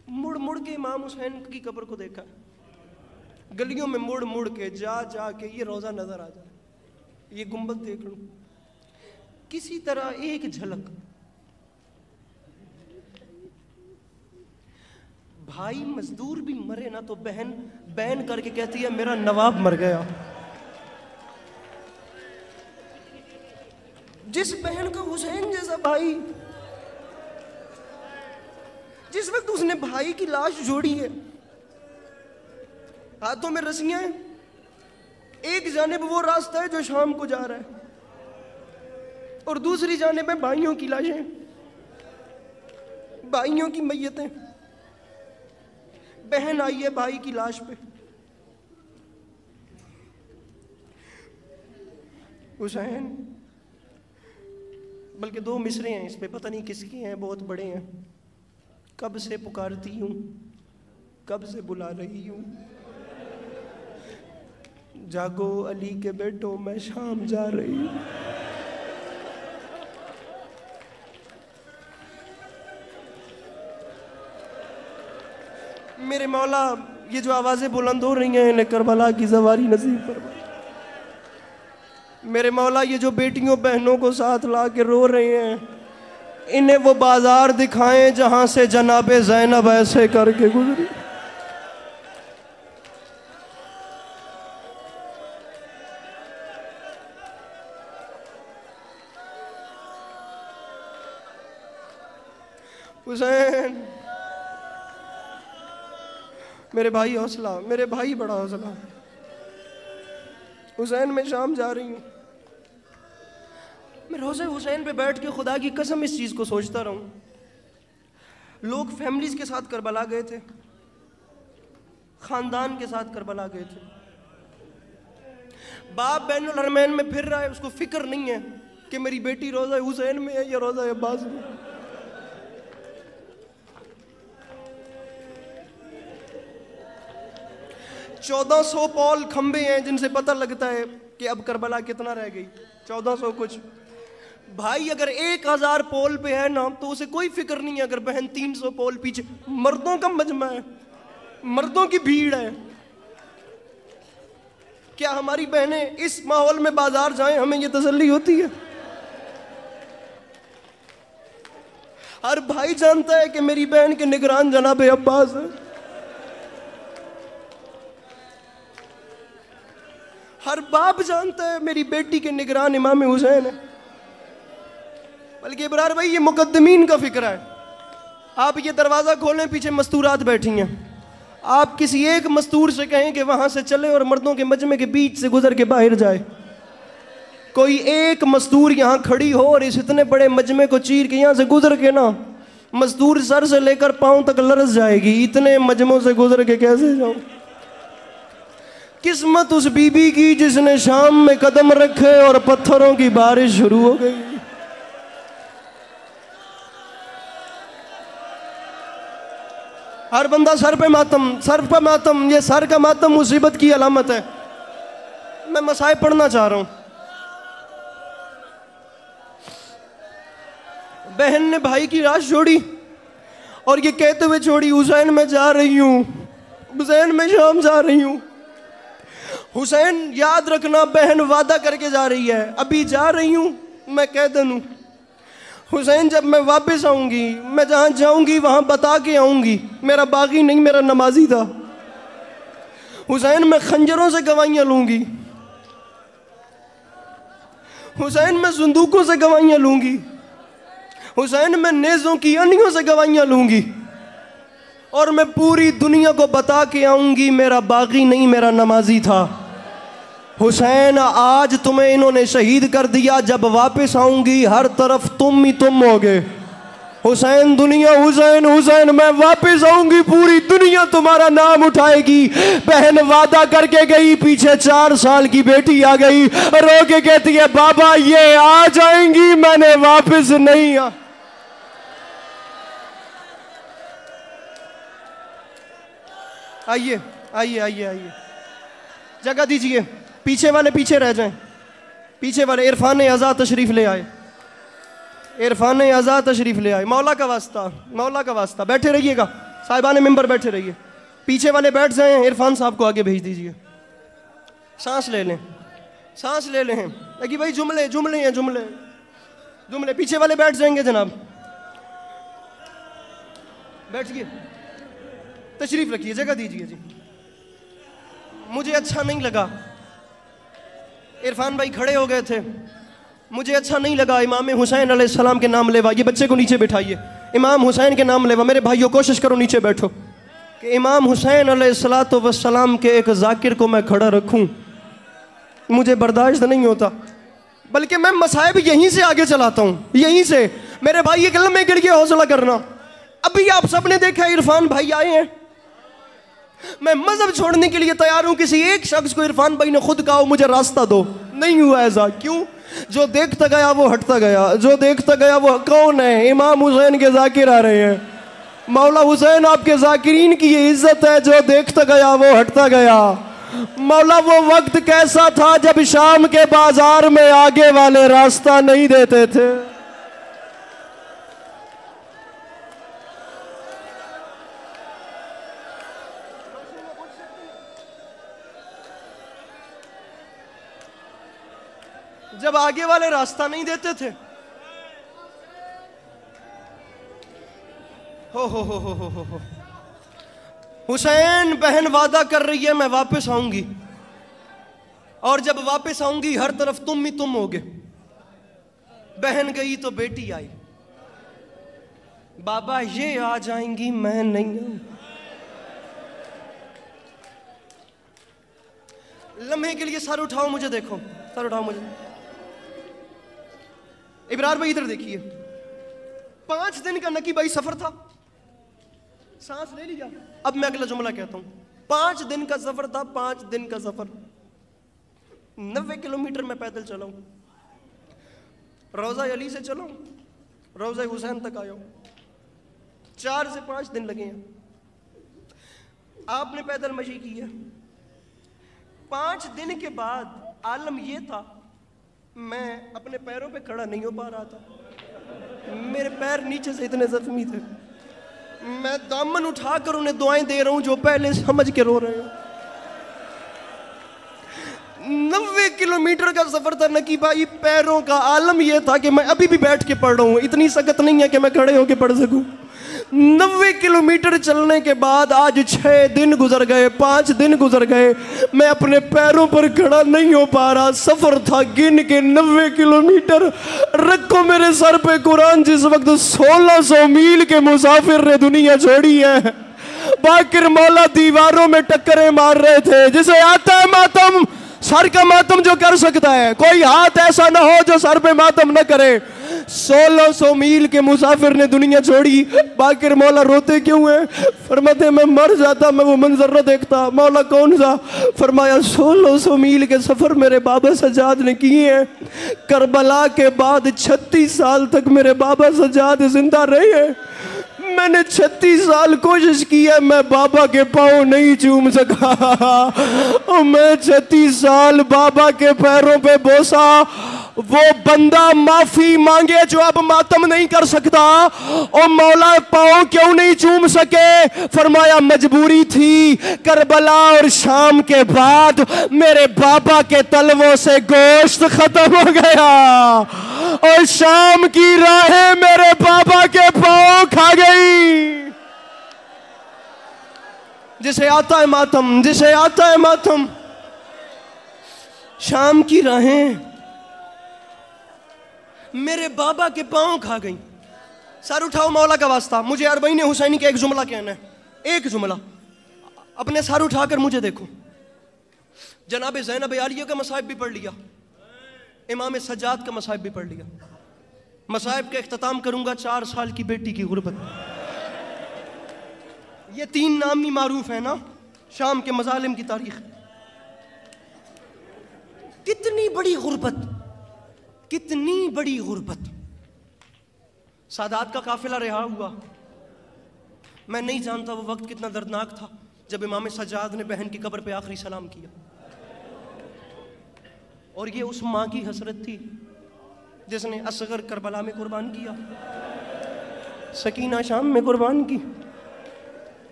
B: मुड़ मुड़ के इमाम हुसैन की कब्र को देखा, गलियों में मुड़ मुड़ के जा जा के ये रोज़ा नज़र आ जाए, ये गुंबद देख लूँ किसी तरह एक झलक। भाई मजदूर भी मरे ना तो बहन बैन करके कहती है मेरा नवाब मर गया। जिस बहन का हुसैन जैसा भाई इस वक्त उसने भाई की लाश जोड़ी है, हाथों में रस्सियां हैं, एक जानिब वो रास्ता है जो शाम को जा रहा है और दूसरी जानिब में भाइयों की लाशें, भाइयों की मैयतें। बहन आई है भाई की लाश पे, हुसैन, बल्कि 2 मिसरे हैं इस पे, पता नहीं किसके हैं, बहुत बड़े हैं। कब से पुकारती हूँ, कब से बुला रही हूँ, जागो अली के बेटो मैं शाम जा रही हूँ। मेरे मौला, ये जो आवाज़ें बुलंद हो रही हैं इन्हें करबला की सवारी नसीब फरमा। मेरे मौला, ये जो बेटियों बहनों को साथ ला के रो रहे हैं इन्हें वो बाजार दिखाएं जहां से जनाबे ज़ैनब ऐसे करके गुजरी। हुसैन, मेरे भाई हौसला, मेरे भाई बड़ा हौसला। हुसैन मैं शाम जा रही हूँ। मैं रोज़े हुसैन पे बैठ के खुदा की कसम इस चीज़ को सोचता रहूँ। लोग फैमिलीज के साथ करबला गए थे, ख़ानदान के साथ करबला गए थे। बाप बैनुल हरमैन में फिर रहा है, उसको फिक्र नहीं है कि मेरी बेटी रोज़ा हुसैन में है या रोज़ा अब्बास में। चौदह 1400 पॉल खंबे हैं जिनसे पता लगता है कि अब करबला कितना रह गई, 1400 कुछ। भाई अगर 1000 पोल पे है ना तो उसे कोई फिक्र नहीं है अगर बहन 300 पोल पीछे। मर्दों का मजमा है, मर्दों की भीड़ है। क्या हमारी बहनें इस माहौल में बाजार जाएं, हमें ये तसल्ली होती है? हर भाई जानता है कि मेरी बहन के निगरान जनाबे अब्बास है। हर बाप जानता है मेरी बेटी के निगरान इमाम हुसैन है। बल्कि इब्रार भाई, ये मुकद्दमीन का फिक्र है। आप ये दरवाज़ा खोलें, पीछे मस्तूरात बैठी हैं। आप किसी एक मस्तूर से कहें कि वहाँ से चले और मर्दों के मजमे के बीच से गुजर के बाहर जाए। कोई एक मस्तूर यहाँ खड़ी हो और इस इतने बड़े मजमे को चीर के यहाँ से गुजर के ना, मस्तूर सर से लेकर पाँव तक लरस जाएगी। इतने मजमों से गुजर के कैसे जाऊँ? किस्मत उस बीबी की जिसने शाम में कदम रखे और पत्थरों की बारिश शुरू हो गई। हर बंदा सर पे मातम, सर पे मातम। ये सर का मातम मुसीबत की अलामत है। मैं मसाए पढ़ना चाह रहा हूं। बहन ने भाई की लाश छोड़ी और ये कहते हुए छोड़ी, हुसैन मैं जा रही हूं, हुसैन मैं शाम जा रही हूं। हुसैन याद रखना, बहन वादा करके जा रही है, अभी जा रही हूं, मैं कह दूं हुसैन जब मैं वापस आऊंगी, मैं जहां जाऊंगी वहां बता के आऊंगी मेरा बागी नहीं, मेरा नमाजी था। हुसैन मैं खंजरों से गवाहियां लूंगी, हुसैन मैं संदूकों से गवाहियां लूंगी, हुसैन मैं नेज़ों की अनियों से गवाहियां लूंगी और मैं पूरी दुनिया को बता के आऊंगी मेरा बागी नहीं, मेरा नमाजी था। हुसैन आज तुम्हें इन्होंने शहीद कर दिया, जब वापस आऊंगी हर तरफ तुम ही तुम होगे। हुसैन दुनिया, हुसैन हुसैन मैं वापस आऊंगी, पूरी दुनिया तुम्हारा नाम उठाएगी। बहन वादा करके गई, पीछे 4 साल की बेटी आ गई, रो के कहती है बाबा ये आ जाएंगी, मैंने वापस नहीं आ। आइए आइए आइए आइए, जगह दीजिए, पीछे वाले पीछे रह जाएं। पीछे वाले इरफान आज़ाद तशरीफ ले आए, इरफान आज़ाद तशरीफ ले आए। मौला का वास्ता, मौला का वास्ता, बैठे रहिएगा, साहिबान मेंबर बैठे रहिए। पीछे वाले बैठ जाएं, इरफान साहब को आगे भेज दीजिए। सांस ले लें, सांस ले लें। लगी भाई, जुमले जुमले हैं, जुमले जुमले। पीछे वाले बैठ जाएंगे जनाब, बैठिए, तशरीफ रखिए, जगह दीजिए जी। मुझे अच्छा नहीं लगा, इरफान भाई खड़े हो गए थे, मुझे अच्छा नहीं लगा इमाम हुसैन अलैहिस्सलाम के नाम लेवा। ये बच्चे को नीचे बिठाइए, इमाम हुसैन के नाम लेवा। मेरे भाइयों कोशिश करो नीचे बैठो कि इमाम हुसैन अलैहिस्सलातु वस्सलाम के एक जाकिर को मैं खड़ा रखूं, मुझे बर्दाश्त नहीं होता, बल्कि मैं मसाइब यहीं से आगे चलाता हूं, यहीं से। मेरे भाई एक लम्हे गिर के हौसला करना। अभी आप सबने देखा इरफान भाई आए हैं, मैं मजहब छोड़ने के लिए तैयार हूं, किसी एक शख्स को इरफान भाई ने खुद कहा मुझे रास्ता दो, नहीं हुआ ऐसा। क्यों? जो देखता गया वो हटता गया, जो देखता गया वो कौन है? इमाम हुसैन के जाकिर आ रहे हैं। मौला हुसैन आपके जाकिरीन की ये इज्जत है, जो देखता गया वो हटता गया। मौला वो वक्त कैसा था जब शाम के बाजार में आगे वाले रास्ता नहीं देते थे। जब आगे वाले रास्ता नहीं देते थे, हो हुसैन बहन वादा कर रही है मैं वापस आऊंगी, और जब वापस आऊंगी हर तरफ तुम ही तुम होगे। बहन गई तो बेटी आई, बाबा ये आ जाएंगी मैं नहीं आऊंगी। लम्हे के लिए सर उठाओ, मुझे देखो, सर उठाओ मुझे। इब्रार भाई इधर देखिए, 5 दिन का नकी भाई सफर था, सांस ले लिया। अब मैं अगला जुमला कहता हूं, 5 दिन का सफर था, 5 दिन का सफर, 90 किलोमीटर मैं पैदल चला हूं, रोजा अली से चला हूं, रोजा हुसैन तक आया हूं, 4 से 5 दिन लगे हैं। आपने पैदल मशी की है। 5 दिन के बाद आलम यह था मैं अपने पैरों पे खड़ा नहीं हो पा रहा था, मेरे पैर नीचे से इतने जख्मी थे, मैं दामन उठाकर उन्हें दुआएं दे रहा हूं जो पहले समझ के रो रहे हैं। 90 किलोमीटर का सफर था नकी भाई, पैरों का आलम यह था कि मैं अभी भी बैठ के पढ़ रहा हूं, इतनी सख्त नहीं है कि मैं खड़े होकर पढ़ सकूं। 90 किलोमीटर चलने के बाद आज 6 दिन गुजर गए, 5 दिन गुजर गए, मैं अपने पैरों पर खड़ा नहीं हो पा रहा। सफर था गिन के 90 किलोमीटर। रखो मेरे सर पे कुरान, जिस वक्त 1600 मील के मुसाफिर ने दुनिया छोड़ी है, बाकिर मौला दीवारों में टक्करें मार रहे थे। जिसे आता है मातम, सर का मातम जो कर सकता है, कोई हाथ ऐसा ना हो जो सर पे मातम न करे। 1600 मील के मुसाफिर ने दुनिया छोड़ी, बाकिर मौला रोते क्यों हैं? फरमाते मैं मर जाता मैं वो मंजर न देखता। मौला कौन सा? फरमाया 1600 मील के सफर मेरे बाबा सज्जाद ने किए हैं। करबला के बाद 36 साल तक मेरे बाबा सज्जाद जिंदा रहे हैं। मैंने 36 साल कोशिश की है, मैं बाबा के पाँव नहीं चूम सका। और मैं 36 साल बाबा के पैरों पे बोसा। वो बंदा माफी मांगे जो अब मातम नहीं कर सकता। और मौला पाँव क्यों नहीं चूम सके? फरमाया मजबूरी थी। करबला और शाम के बाद मेरे बाबा के तलवों से गोश्त खत्म हो गया और शाम की राहें मेरे बाबा के पाँव खा गई। जिसे आता है मातम, जिसे आता है मातम, शाम की राहें मेरे बाबा के पाँव खा गई। सर उठाओ मौला का वास्ता, मुझे अरबईन हुसैनी का एक जुमला कहना है, एक जुमला। अपने सर उठाकर मुझे देखो। जनाब ज़ैनब आलिया का मसाइब भी पढ़ लिया, इमाम सज्जाद का मसाइब भी पढ़ लिया। मसाइब का इख्तिताम करूंगा 4 साल की बेटी की गुर्बत। ये 3 नाम ही मारूफ है ना, शाम के मजालिम की तारीख। कितनी बड़ी गुर्बत, कितनी बड़ी गुर्बत। सादात का काफिला रिहा हुआ। मैं नहीं जानता वो वक्त कितना दर्दनाक था जब इमाम सज्जाद ने बहन की कब्र पे आखिरी सलाम किया। और ये उस माँ की हसरत थी जिसने असगर करबला में कुर्बान किया, सकीना शाम में कुर्बान की।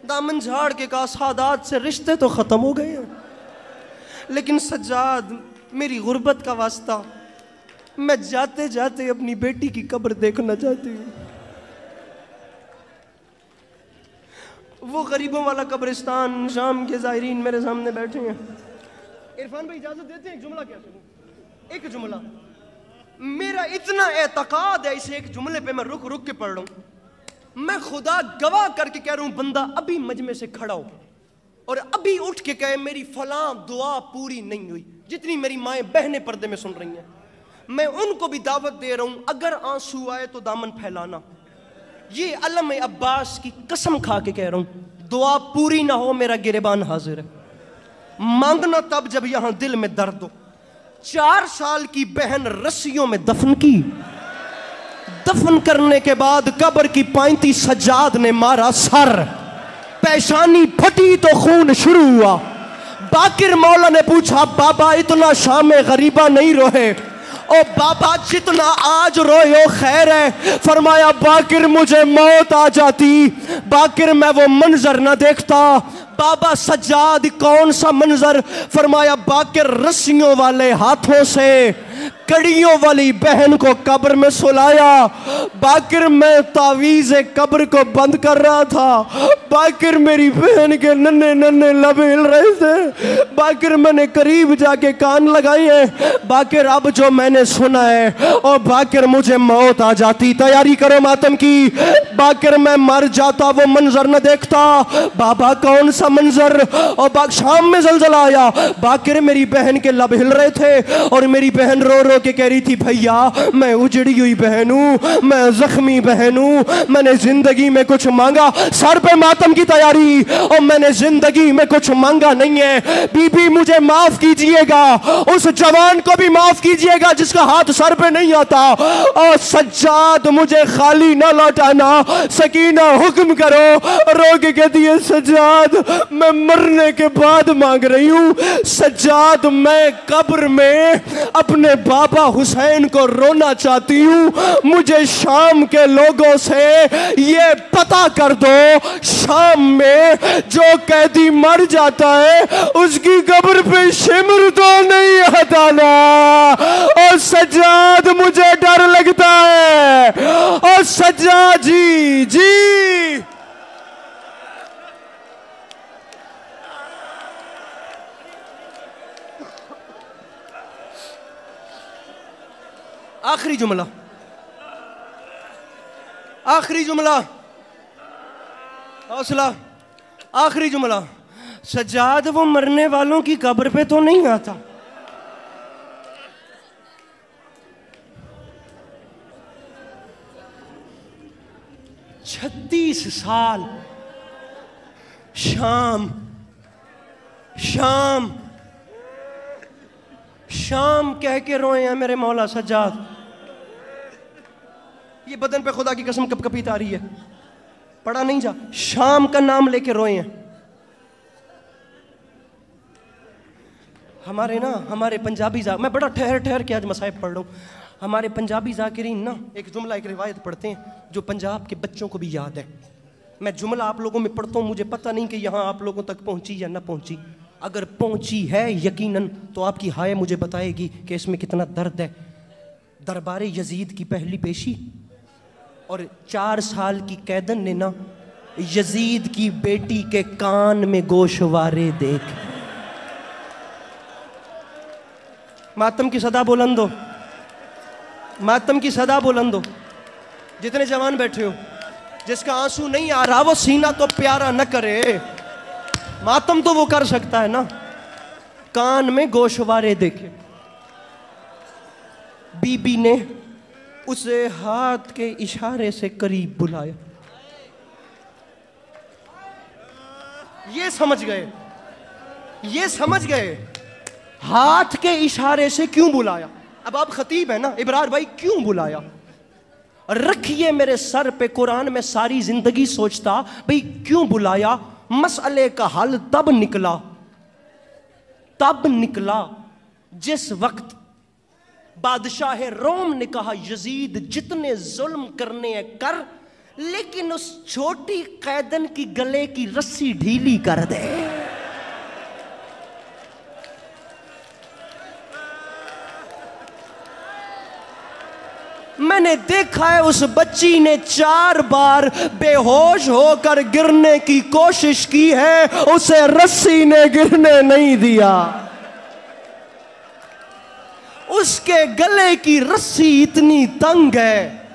B: दामन झाड़ के कहा सादात से रिश्ते तो खत्म हो गए हैं, लेकिन सज्जाद मेरी गुर्बत का वास्ता, मैं जाते जाते अपनी बेटी की कब्र देखना चाहती हूँ। वो गरीबों वाला कब्रिस्तान, शाम के ज़ाहिरीन मेरे सामने बैठे हैं। इरफान भाई इजाजत देते हैं एक जुमला क्या सुनूं? एक जुमला। मेरा इतना एतकाद है इस एक जुमले पे, मैं रुक रुक के पढ़ रहा हूँ। मैं खुदा गवाह करके कह रहा हूं, बंदा अभी मजमे से खड़ा हो और अभी उठ के कहे मेरी फलां दुआ पूरी नहीं हुई, जितनी मेरी माएँ बहनें पर्दे में सुन रही हैं, मैं उनको भी दावत दे रहा हूं, अगर आंसू आए तो दामन फैलाना। ये अलम अब्बास की कसम खा के कह रहा हूं, दुआ पूरी ना हो मेरा गिरेबान हाजिर है। मांगना तब जब यहां दिल में दर्द हो। 4 साल की बहन रस्सियों में दफन की, दफन करने के बाद कब्र की पाइंती सज्जाद ने मारा सर, पेशानी फटी तो खून शुरू हुआ। बाकिर मौला ने पूछा, बाबा इतना शाम गरीबा नहीं रोए? ओ बाबा जितना आज रोयो खैर है। फरमाया, बाकिर मुझे मौत आ जाती, बाकिर मैं वो मंजर ना देखता। बाबा सज्जाद कौन सा मंजर? फरमाया, बाकिर रस्सियों वाले हाथों से कड़ियों वाली बहन को कब्र में सुलाया। बाकिर मैं तावीज़ कब्र को बंद कर रहा था, बाकिर मेरी बहन के नन्हे नन्हे लब हिल रहे थे। बाकिर मैंने करीब जाके कान लगाए हैं, बाकिर अब जो मैंने सुना है, और बाकिर मुझे मौत आ जाती, तैयारी करो मातम की। बाकिर मैं मर जाता, वो मंजर न देखता। बाबा कौन सा मंजर? और शाम में जलजला आया, बाकिर मेरी बहन के लब हिल रहे थे और मेरी बहन रो रो के कह रही थी, भैया मैं उजड़ी हुई बहन हूं, मैं जख्मी बहन हूं, मैंने जिंदगी में कुछ मांगा। सर पे मातम की तैयारी, और मैंने जिंदगी में कुछ मांगा नहीं है। बीबी मुझे माफ कीजिएगा, उस जवान को भी माफ कीजिएगा जिसका हाथ सर पे नहीं आता। और सज्जाद मुझे खाली ना लौटाना, सकीना हुक्म करो। रो के कहती है, सज्जाद मैं मरने के बाद मांग रही हूं। सज्जाद मैं कब्र में अपने बाबा हुसैन को रोना चाहती हूं। मुझे शाम के लोगों से ये पता कर दो, शाम में जो कैदी मर जाता है उसकी कब्र पे शिमर तो नहीं हटाना। और सज्जाद मुझे डर लगता है। और सज्जाद जी जी आखिरी जुमला, आखिरी जुमला, हौसला, आखिरी जुमला। सज्जाद वो मरने वालों की कब्र पे तो नहीं आता। छत्तीस साल शाम शाम शाम कह के रोए हैं मेरे मौला सज्जाद। ये बदन पे खुदा की कसम कप कपी तारी है, पढ़ा नहीं जा, शाम का नाम लेके रोए हैं। हमारे पंजाबी मैं बड़ा ठहर ठहर के आज मसाइब पढ़ रहा हूँ। हमारे पंजाबी ज़ाकिरीन ना एक जुमला, एक रिवायत पढ़ते हैं जो पंजाब के बच्चों को भी याद है। मैं जुमला आप लोगों में पढ़ता हूँ, मुझे पता नहीं कि यहाँ आप लोगों तक पहुँची या ना पहुँची। अगर पहुँची है यकीनन तो आपकी हाय मुझे बताएगी कि इसमें कितना दर्द है। दरबार यजीद की पहली पेशी, और 4 साल की कैदन ने ना यजीद की बेटी के कान में गोशवारे देख। मातम की सदा बुलंद हो, मातम की सदा बुलंद हो। जितने जवान बैठे हो, जिसका आंसू नहीं आ रहा वो सीना तो प्यारा न करे, मातम तो वो कर सकता है ना। कान में गोशवारे देखे। बीबी ने उसे हाथ के इशारे से करीब बुलाया। ये समझ गए, ये समझ गए हाथ के इशारे से क्यों बुलाया। अब आप खतीब है ना इब्रार भाई, क्यों बुलाया? रखिए मेरे सर पे कुरान में सारी जिंदगी सोचता भाई क्यों बुलाया। मसले का हल तब निकला जिस वक्त बादशाह रोम ने कहा यजीद जितने जुल्म करने हैं कर, लेकिन उस छोटी कैदन की गले की रस्सी ढीली कर दे। मैंने देखा है उस बच्ची ने 4 बार बेहोश होकर गिरने की कोशिश की है, उसे रस्सी ने गिरने नहीं दिया। उसके गले की रस्सी इतनी तंग है,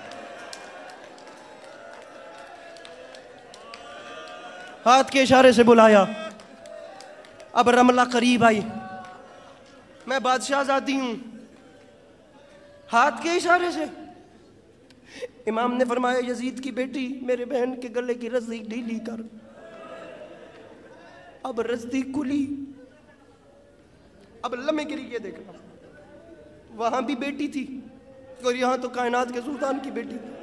B: हाथ के इशारे से बुलाया। अब रमला करीब आई, मैं बादशाहजादी हूं, हाथ के इशारे से। इमाम ने फरमाया, यजीद की बेटी, मेरे बहन के गले की रस्सी ढीली कर। अब रस्सी खुली, अब लम्हे गिरी। ये देखना, वहां भी बेटी थी और यहां तो कायनात के सुल्तान की बेटी थी।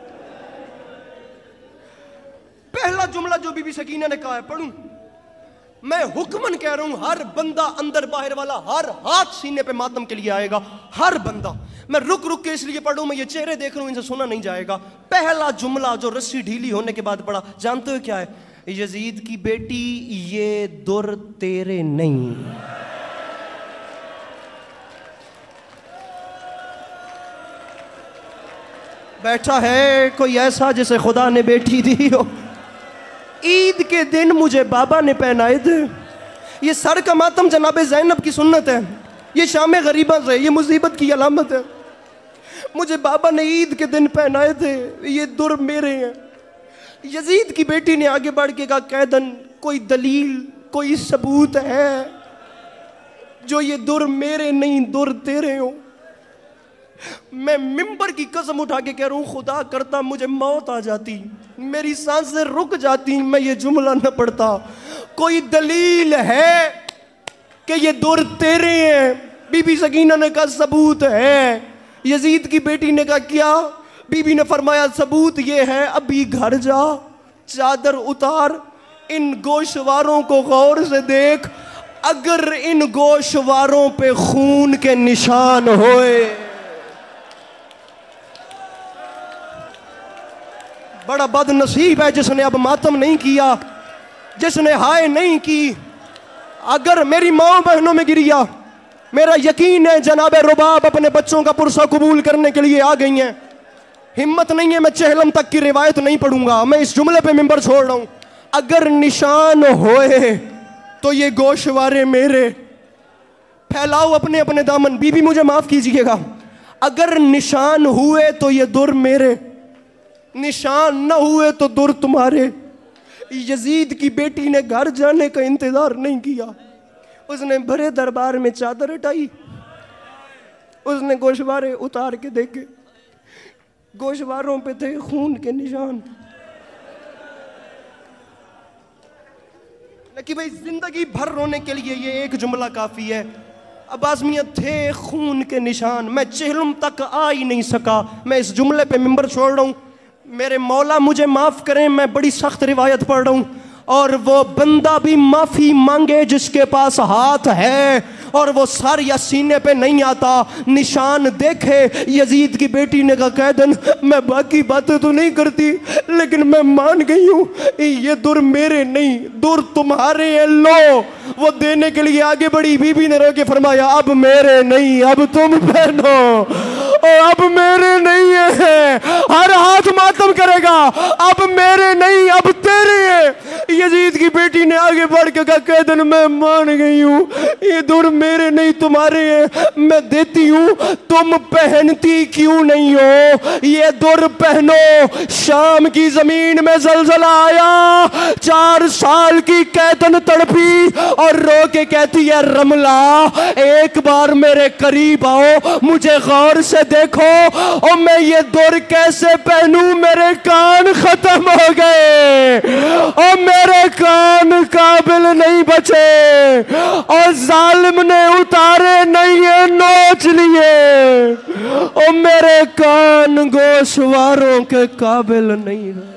B: पहला जुमला जो बीबी सकीना ने कहा है, पढ़ूं? मैं हुक्मन कह रहा हूं, हर बंदा अंदर बाहर वाला हर हाथ सीने पे मातम के लिए आएगा, हर बंदा। मैं रुक रुक के इसलिए पढ़ूं, मैं ये चेहरे देख रहा हूं, इनसे सुना नहीं जाएगा। पहला जुमला जो रस्सी ढीली होने के बाद पढ़ा, जानते हो क्या है? यजीद की बेटी, ये दुर तेरे नहीं। बैठा है कोई ऐसा जिसे खुदा ने बेटी दी हो। ईद के दिन मुझे बाबा ने पहनाए थे। ये सर का मातम जनाबे ज़ैनब की सुन्नत है, ये शाम गरीबा से, ये मुसीबत की अलामत है। मुझे बाबा ने ईद के दिन पहनाए थे, ये दुर मेरे हैं। यजीद की बेटी ने आगे बढ़ के कहा, कैदन कोई दलील, कोई सबूत है जो ये दुर मेरे नहीं दुर तेरे हो? मैं मिंबर की कसम उठा के कह रहा हूं, खुदा करता मुझे मौत आ जाती, मेरी सांसें रुक जाती, मैं ये जुमला न पढ़ता। कोई दलील है कि ये दुर तेरे हैं? बीबी सकीना ने कहा सबूत है। यजीद की बेटी ने कहा क्या? बीबी ने फरमाया सबूत ये है, अभी घर जा, चादर उतार, इन गोशवारों को गौर से देख, अगर इन गोशवारों पे खून के निशान होए। बड़ा बदनसीब है जिसने अब मातम नहीं किया, जिसने हाय नहीं की। अगर मेरी माँ बहनों में गिरिया, मेरा यकीन है जनाबे रुबाब अपने बच्चों का पुरसा कबूल करने के लिए आ गई हैं। हिम्मत नहीं है, मैं चहलम तक की रिवायत नहीं पढ़ूंगा, मैं इस जुमले पे मिंबर छोड़ रहा हूं। अगर निशान होए तो ये गोशवारे मेरे। फैलाओ अपने अपने दामन। बीबी मुझे माफ कीजिएगा, अगर निशान हुए तो ये दुर मेरे, निशान न हुए तो दुर तुम्हारे। यजीद की बेटी ने घर जाने का इंतजार नहीं किया, उसने भरे दरबार में चादर हटाई, उसने गोशवारे उतार के देखे, गोशवारों पे थे खून के निशान। कि भाई जिंदगी भर रोने के लिए ये एक जुमला काफी है। अब्बास मियां थे खून के निशान, मैं चेहलम तक आ ही नहीं सका, मैं इस जुमले पे मिंबर छोड़ रहा हूं। मेरे मौला मुझे माफ करें, मैं बड़ी सख्त रिवायत पढ़ रहा हूं। और वो बंदा भी माफी मांगे जिसके पास हाथ है और वो सर या सीने पे नहीं आता, निशान देखे। यजीद की बेटी ने कहा कैदन मैं बाकी बातें तो नहीं करती, लेकिन मैं मान गई हूँ ये दुर मेरे नहीं दुर तुम्हारे हैं। लो, वो देने के लिए आगे बढ़ी। बीबी ने रो के फरमाया अब मेरे नहीं, अब तुम पहनो, अब मेरे नहीं है। हर हाथ मातम करेगा, अब मेरे नहीं अब तेरे हैं। यजीद की बेटी ने आगे बढ़ के कहा कैदन मैं मान गई हूँ ये दुर मेरे नहीं तुम्हारे हैं, मैं देती हूँ, तुम पहनती क्यों नहीं हो? ये दुर पहनो। शाम की जमीन में जलजला आया, 4 साल की कैदन तड़पी और रो के कहती है रमला एक बार मेरे करीब आओ, मुझे गौर से देखो और मैं ये दुर कैसे पहनूं? मेरे कान खत्म हो गए और मेरे कान काबिल नहीं बचे और जालिम ने उतारे नहीं है, नोच लिए और मेरे कान गोशवारों के काबिल नहीं है।